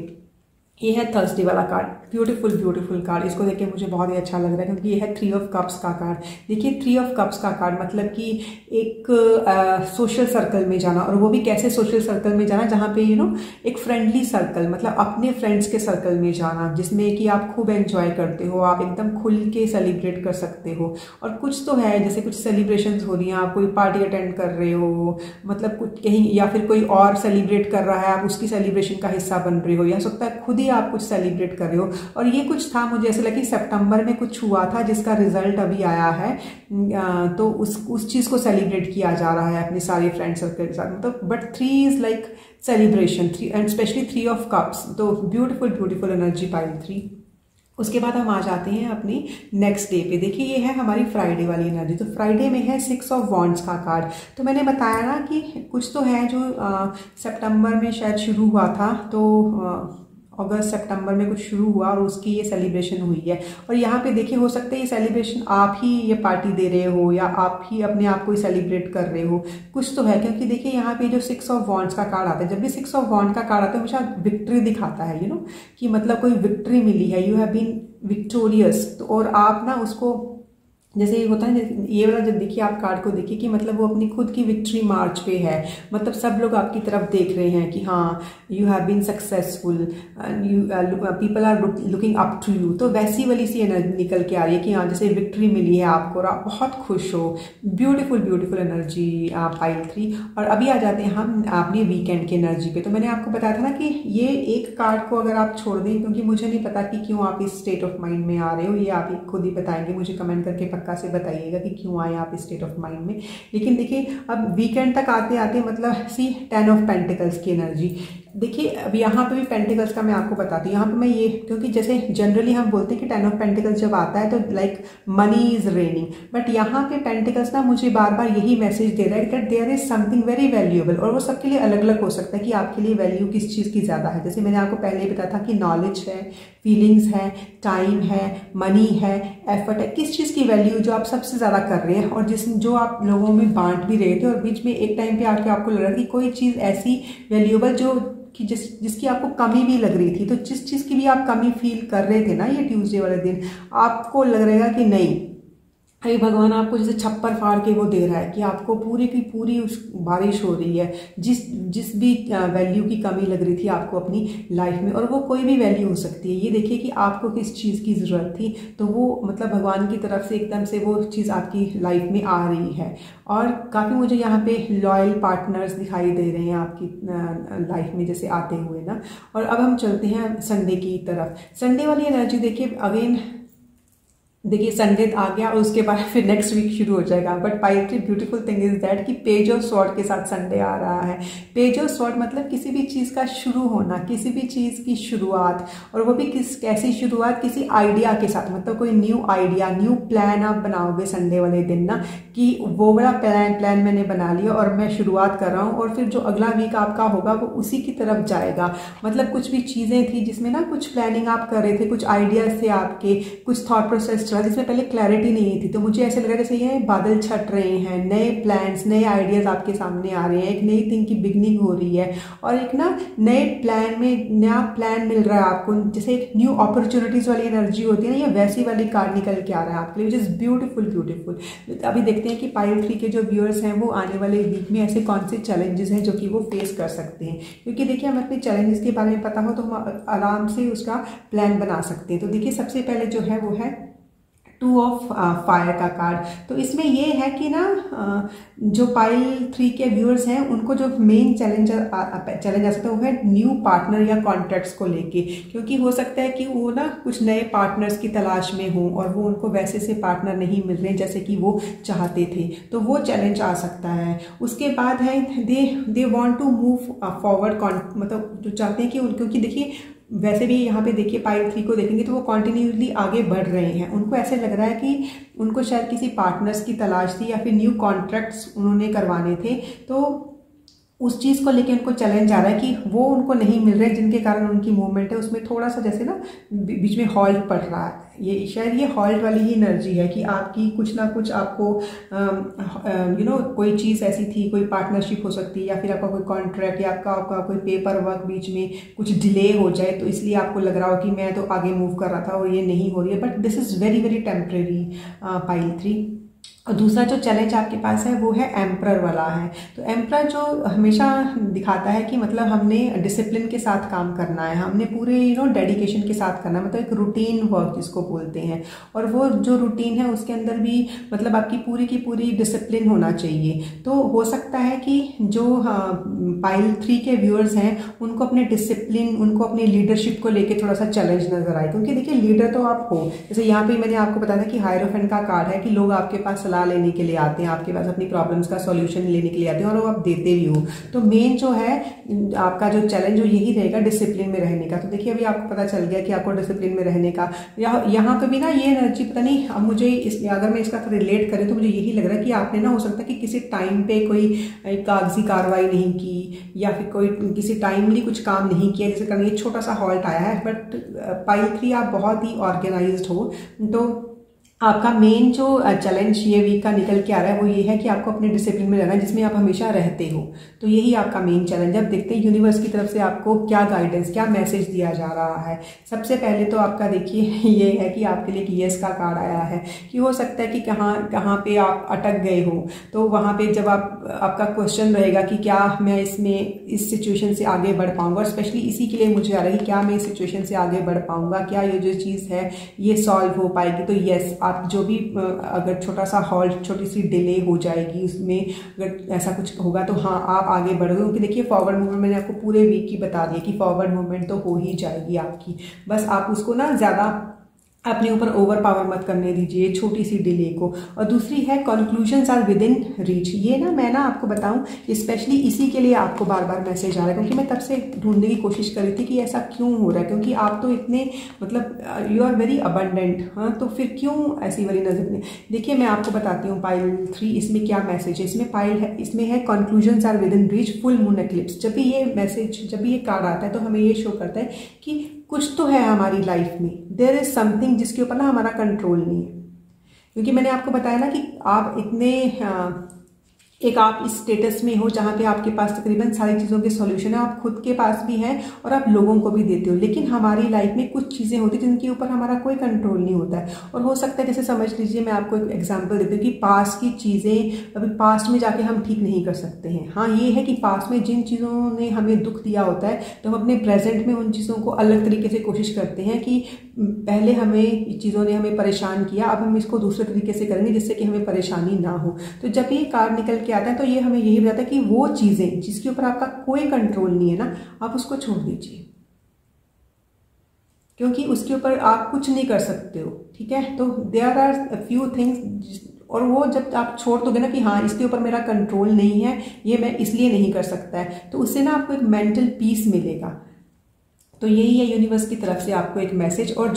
ये है थर्सडे वाला कार्ड, ब्यूटीफुल ब्यूटीफुल कार्ड, इसको देख के मुझे बहुत ही अच्छा लग रहा है, क्योंकि ये है 3 ऑफ कप्स का कार्ड। देखिए 3 ऑफ कप्स का कार्ड मतलब कि एक सोशल सर्कल में जाना, और वो भी कैसे सोशल सर्कल में जाना, जहाँ पे एक फ्रेंडली सर्कल, मतलब अपने फ्रेंड्स के सर्कल में जाना, जिसमें कि आप खूब एंजॉय करते हो, आप एकदम खुल के सेलिब्रेट कर सकते हो। और कुछ तो है जैसे कुछ सेलिब्रेशंस हो रही हैं, आप कोई पार्टी अटेंड कर रहे हो, मतलब कुछ कहीं, या फिर कोई और सेलिब्रेट कर रहा है, आप उसकी सेलिब्रेशन का हिस्सा बन रहे हो, या सकता है खुद आप कुछ सेलिब्रेट कर रहे हो। और ये कुछ था, मुझे ऐसा लगा कि सितंबर में कुछ हुआ था जिसका रिजल्ट अभी आया है, तो उस चीज को सेलिब्रेट किया जा रहा है अपने सारे फ्रेंड सर्कल के साथ, मतलब but 3 is like celebration, 3 and specially 3 of cups, तो ब्यूटीफुल ब्यूटीफुल एनर्जी पाइल 3। उसके बाद हम आ जाते हैं अपनी नेक्स्ट डे पे। देखिए ये है हमारी फ्राइडे वाली एनर्जी, तो फ्राइडे में है 6 ऑफ वॉन्ड्स का कार्ड। तो मैंने बताया ना कि कुछ तो है जो सितंबर में शायद शुरू हुआ था, तो अगस्त सितंबर में कुछ शुरू हुआ और उसकी ये सेलिब्रेशन हुई है। और यहाँ पे देखिए हो सकता है ये सेलिब्रेशन आप ही ये पार्टी दे रहे हो, या आप ही अपने आप को सेलिब्रेट कर रहे हो, कुछ तो है। क्योंकि देखिए यहाँ पे जो 6 ऑफ वॉन्ड्स का कार्ड आता है, जब भी 6 ऑफ वॉन्ड का कार्ड आता है हमेशा विक्ट्री दिखाता है, कि मतलब कोई विक्ट्री मिली है, यू हैव बीन विक्टोरियस। तो और आप ना उसको जैसे ये होता है, ये वाला जब देखिए आप कार्ड को देखिए कि मतलब वो अपनी खुद की विक्ट्री मार्च पे है, मतलब सब लोग आपकी तरफ देख रहे हैं कि हाँ you have been successful, people are looking up to you. तो वैसी वाली सी एनर्जी निकल के आ रही है कि हाँ जैसे विक्ट्री मिली है आपको और आप बहुत खुश हो। Beautiful beautiful energy pile 3। और अभी आ जाते हैं हम अपनी वीकेंड की एनर्जी पे। तो मैंने आपको बताया था ना कि ये एक कार्ड को अगर आप छोड़ दें, क्योंकि मुझे नहीं पता कि क्यों आप इस स्टेट ऑफ माइंड में आ रहे हो, ये आप खुद ही बताएंगे मुझे कमेंट करके पक्का से बताइएगा कि क्यों आए आप इस स्टेट ऑफ माइंड में। लेकिन देखिए अब वीकेंड तक आते आते मतलब सी 10 ऑफ पेंटिकल्स की एनर्जी, देखिए अब यहाँ पे भी पेंटिकल्स का मैं आपको बताती हूँ। यहाँ पे मैं ये, क्योंकि जैसे जनरली हम बोलते हैं कि 10 ऑफ पेंटिकल्स जब आता है तो like money is raining, but यहाँ पे पेंटिकल्स ना मुझे बार बार यही मैसेज दे रहा है कि there is something very valuable, और वो सबके लिए अलग अलग हो सकता है कि आपके लिए वैल्यू किस चीज़ की ज़्यादा है। जैसे मैंने आपको पहले ही बताया था कि नॉलेज है, फीलिंग्स है, टाइम है, मनी है, एफर्ट है, किस चीज़ की वैल्यू जो आप सबसे ज़्यादा कर रहे हैं और जो आप लोगों में बांट भी रहे थे, और बीच में एक टाइम पे आके आपको लग रहा था कि कोई चीज़ ऐसी वैल्यूएबल जो कि जिसकी आपको कमी भी लग रही थी, तो जिस चीज़ की भी आप कमी फील कर रहे थे ना ये ट्यूसडे वाले दिन, आपको लग रहेगा कि नहीं, अरे भगवान आपको जैसे छप्पर फाड़ के वो दे रहा है कि आपको पूरी की पूरी उस बारिश हो रही है, जिस भी वैल्यू की कमी लग रही थी आपको अपनी लाइफ में, और वो कोई भी वैल्यू हो सकती है। ये देखिए कि आपको किस चीज़ की ज़रूरत थी, तो वो मतलब भगवान की तरफ से एकदम से वो चीज़ आपकी लाइफ में आ रही है। और काफ़ी मुझे यहाँ पे लॉयल पार्टनर्स दिखाई दे रहे हैं आपकी लाइफ में जैसे आते हुए ना। और अब हम चलते हैं संडे की तरफ। संडे वाली एनर्जी देखिए, अगेन देखिए संडे आ गया और उसके बाद फिर नेक्स्ट वीक शुरू हो जाएगा, but pile tree beautiful thing is that कि पेज ऑफ स्वॉर्ड के साथ संडे आ रहा है। पेज ऑफ स्वॉर्ड मतलब किसी भी चीज़ का शुरू होना, किसी भी चीज़ की शुरुआत, और वो भी कैसी शुरुआत, किसी आइडिया के साथ, मतलब कोई न्यू आइडिया, न्यू प्लान आप बनाओगे संडे वाले दिन ना, कि वो बड़ा प्लान मैंने बना लिया और मैं शुरुआत कर रहा हूँ, और फिर जो अगला वीक आपका होगा वो उसी की तरफ जाएगा। मतलब कुछ भी चीज़ें थी जिसमें ना कुछ प्लानिंग आप कर रहे थे, कुछ आइडियाज थे आपके, कुछ थॉट प्रोसेस जिसमें पहले क्लैरिटी नहीं थी, तो मुझे ऐसे लगा जैसे ये बादल छट रहे हैं, नए प्लान्स, नए आइडियाज आपके सामने आ रहे हैं, एक नई थिंग की बिगनिंग हो रही है, और एक ना नए प्लान में नया प्लान मिल रहा है आपको, जैसे एक न्यू अपॉर्चुनिटीज वाली एनर्जी होती है ना, ये वैसी वाली कार्ड निकल के आ रहा है आपके लिए, विच इज ब्यूटीफुल। अभी देखते हैं कि पाइल 3 के जो व्यूअर्स हैं वो आने वाले वीक में ऐसे कौन से चैलेंजेस हैं जो कि वो फेस कर सकते हैं, क्योंकि देखिए हमें अपने चैलेंजेस के बारे में पता हो तो हम आराम से उसका प्लान बना सकते हैं। तो देखिए सबसे पहले जो है वो है 2 ऑफ फायर का कार्ड। तो इसमें ये है कि ना जो पाइल 3 के व्यूअर्स हैं उनको जो मेन चैलेंज आ सकता है वो है न्यू पार्टनर या कॉन्ट्रैक्ट्स को लेके, क्योंकि हो सकता है कि वो ना कुछ नए पार्टनर्स की तलाश में हों और वो उनको वैसे से पार्टनर नहीं मिल रहे जैसे कि वो चाहते थे, तो वो चैलेंज आ सकता है। उसके बाद है they want to move forward, मतलब जो चाहते हैं कि क्योंकि देखिए वैसे भी यहाँ पे देखिए पाइल 3 को देखेंगे तो वो कॉन्टिन्यूसली आगे बढ़ रहे हैं, उनको ऐसे लग रहा है कि उनको शायद किसी पार्टनर्स की तलाश थी या फिर न्यू कॉन्ट्रैक्ट्स उन्होंने करवाने थे, तो उस चीज़ को लेके उनको चैलेंज आ रहा है कि वो उनको नहीं मिल रहे, जिनके कारण उनकी मूवमेंट है उसमें थोड़ा सा जैसे ना बीच में हॉल्ट पड़ रहा है। ये शायद ये हॉल्ट वाली ही एनर्जी है कि आपकी कुछ ना कुछ आपको कोई चीज़ ऐसी थी, कोई पार्टनरशिप हो सकती है या फिर आपका कोई कॉन्ट्रैक्ट या आपका कोई पेपर वर्क बीच में कुछ डिले हो जाए, तो इसलिए आपको लग रहा हो कि मैं तो आगे मूव कर रहा था और ये नहीं हो रही है, but this is very very temporary pile 3। और दूसरा जो चैलेंज आपके पास है वो है एम्परर वाला है। तो एम्परर जो हमेशा दिखाता है कि मतलब हमने डिसिप्लिन के साथ काम करना है, हमने पूरे डेडिकेशन के साथ करना है, मतलब एक रूटीन वर्क जिसको बोलते हैं, और वो जो रूटीन है उसके अंदर भी मतलब आपकी पूरी की पूरी डिसिप्लिन होना चाहिए। तो हो सकता है कि जो पाइल 3 के व्यूअर्स हैं उनको अपने डिसिप्लिन, उनको अपनी लीडरशिप को लेकर थोड़ा सा चैलेंज नजर आए, क्योंकि देखिए लीडर तो आप हो। जैसे यहाँ पे मैंने आपको बताया था कि हायरोफेंट का कार्ड है कि लोग आपके पास सलाह लेने के लिए आते हैं, आपके पास अपनी प्रॉब्लम्स का सॉल्यूशन लेने के लिए आते हैं और वो आप देते भी हो। तो मेन जो है आपका जो चैलेंज हो यही रहेगा डिसिप्लिन में रहने का। तो देखिए अभी आपको पता चल गया कि आपको डिसिप्लिन में रहने का, यहाँ पे भी ना ये एनर्जी पता नहीं, अब मुझे इसमें अगर मैं इसका रिलेट करें तो मुझे यही लग रहा है कि आपने ना हो सकता है कि किसी टाइम पे कोई कागजी कार्रवाई नहीं की या फिर कोई किसी टाइमली कुछ काम नहीं किया, जिसके कारण ये छोटा सा हॉल्ट आया है। बट पाइल 3 आप बहुत ही ऑर्गेनाइज्ड हो, तो आपका मेन जो चैलेंज ये वीक का निकल के आ रहा है वो ये है कि आपको अपने डिसिप्लिन में रहना है जिसमें आप हमेशा रहते हो। तो यही आपका मेन चैलेंज है। अब देखते हैं यूनिवर्स की तरफ से आपको क्या गाइडेंस, क्या मैसेज दिया जा रहा है। सबसे पहले तो आपका देखिए ये है कि आपके लिए एक यस का कार्ड आया है कि हो सकता है कि कहाँ पे आप अटक गए हो, तो वहाँ पे जब आपका क्वेश्चन रहेगा कि क्या मैं इस सिचुएशन से आगे बढ़ पाऊंगा, और स्पेशली इसी के लिए मुझे आ रहा है कि क्या मैं इस सिचुएशन से आगे बढ़ पाऊंगा, क्या ये जो चीज़ है ये सॉल्व हो पाएगी। तो यस, आप जो भी अगर छोटा सा हॉल्ट, छोटी सी डिले हो जाएगी उसमें, अगर ऐसा कुछ होगा तो हाँ आप आगे बढ़ोगे, क्योंकि देखिए फॉरवर्ड मूवमेंट मैंने आपको पूरे वीक की बता दिया कि फॉरवर्ड मूवमेंट तो हो ही जाएगी आपकी। बस आप उसको ना ज़्यादा अपने ऊपर ओवर पावर मत करने दीजिए छोटी सी डिले को। और दूसरी है conclusions are within reach. ये ना मैं ना आपको बताऊं स्पेशली इसी के लिए आपको बार बार मैसेज आ रहा है, क्योंकि मैं तब से ढूंढने की कोशिश कर रही थी कि ऐसा क्यों हो रहा है, क्योंकि आप तो इतने मतलब यू आर वेरी अबंडेंट। हाँ, तो फिर क्यों ऐसी वाली नजर नहीं। देखिए मैं आपको बताती हूँ पाइल 3 इसमें क्या मैसेज है। इसमें पाइल है, इसमें है conclusions are within reach, full moon eclipse. जब भी ये मैसेज, जब भी ये कार्ड आता है तो हमें ये शो करता है कि कुछ तो है हमारी लाइफ में, देयर इज समथिंग जिसके ऊपर ना हमारा कंट्रोल नहीं है। क्योंकि मैंने आपको बताया ना कि आप इतने एक आप इस स्टेटस में हो जहाँ पे आपके पास तकरीबन सारी चीज़ों के सॉल्यूशन है, आप खुद के पास भी हैं और आप लोगों को भी देते हो। लेकिन हमारी लाइफ में कुछ चीज़ें होती हैं जिनके ऊपर हमारा कोई कंट्रोल नहीं होता है। और हो सकता है, जैसे समझ लीजिए मैं आपको एक एग्जांपल देती हूँ कि पास्ट की चीज़ें अभी पास्ट में जाके हम ठीक नहीं कर सकते हैं। हाँ, ये है कि पास्ट में जिन चीज़ों ने हमें दुख दिया होता है तो हम अपने प्रेजेंट में उन चीज़ों को अलग तरीके से कोशिश करते हैं कि पहले हमें चीज़ों ने हमें परेशान किया, अब हम इसको दूसरे तरीके से करेंगे जिससे कि हमें परेशानी ना हो। तो जब ये कार्ड निकल के आता है तो ये हमें यही बताता है कि वो चीज़ें जिसके ऊपर आपका कोई कंट्रोल नहीं है ना, आप उसको छोड़ दीजिए, क्योंकि उसके ऊपर आप कुछ नहीं कर सकते हो। ठीक है, तो देयर आर फ्यू थिंग्स, और वो जब आप छोड़ दोगे ना कि हाँ इसके ऊपर मेरा कंट्रोल नहीं है, ये मैं इसलिए नहीं कर सकता है, तो उससे ना आपको एक मेंटल पीस मिलेगा। तो यही है यूनिवर्स की तरफ से आपको एक मैसेज। और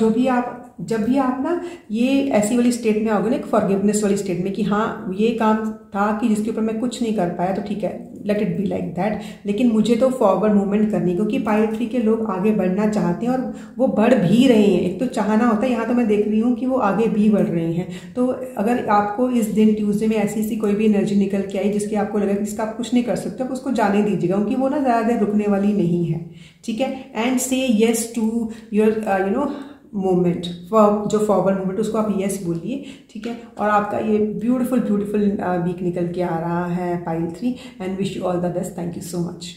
जब भी आप ना ये ऐसी वाली स्टेट में आओगे ना, एक फॉरगिवनेस वाली स्टेट में कि हाँ ये काम था कि जिसके ऊपर मैं कुछ नहीं कर पाया, तो ठीक है, let it be like that, लेकिन मुझे तो फॉरवर्ड मूवमेंट करनी, क्योंकि पाइल 3 के लोग आगे बढ़ना चाहते हैं और वो बढ़ भी रहे हैं। एक तो चाहना होता है, यहाँ तो मैं देख रही हूँ कि वो आगे भी बढ़ रहे हैं। तो अगर आपको इस दिन ट्यूसडे में ऐसी कोई भी एनर्जी निकल के आई जिसकी आपको लगा कि इसका आप कुछ नहीं कर सकते, आप उसको जाने दीजिएगा, क्योंकि वो ना ज़्यादा देर रुकने वाली नहीं है। ठीक है, एंड से येस टू योर मूवमेंट, जो फॉरवर्ड मूवमेंट, उसको आप यस बोलिए। ठीक है, और आपका ये ब्यूटीफुल वीक निकल के आ रहा है pile 3, and wish you all the best. Thank you so much.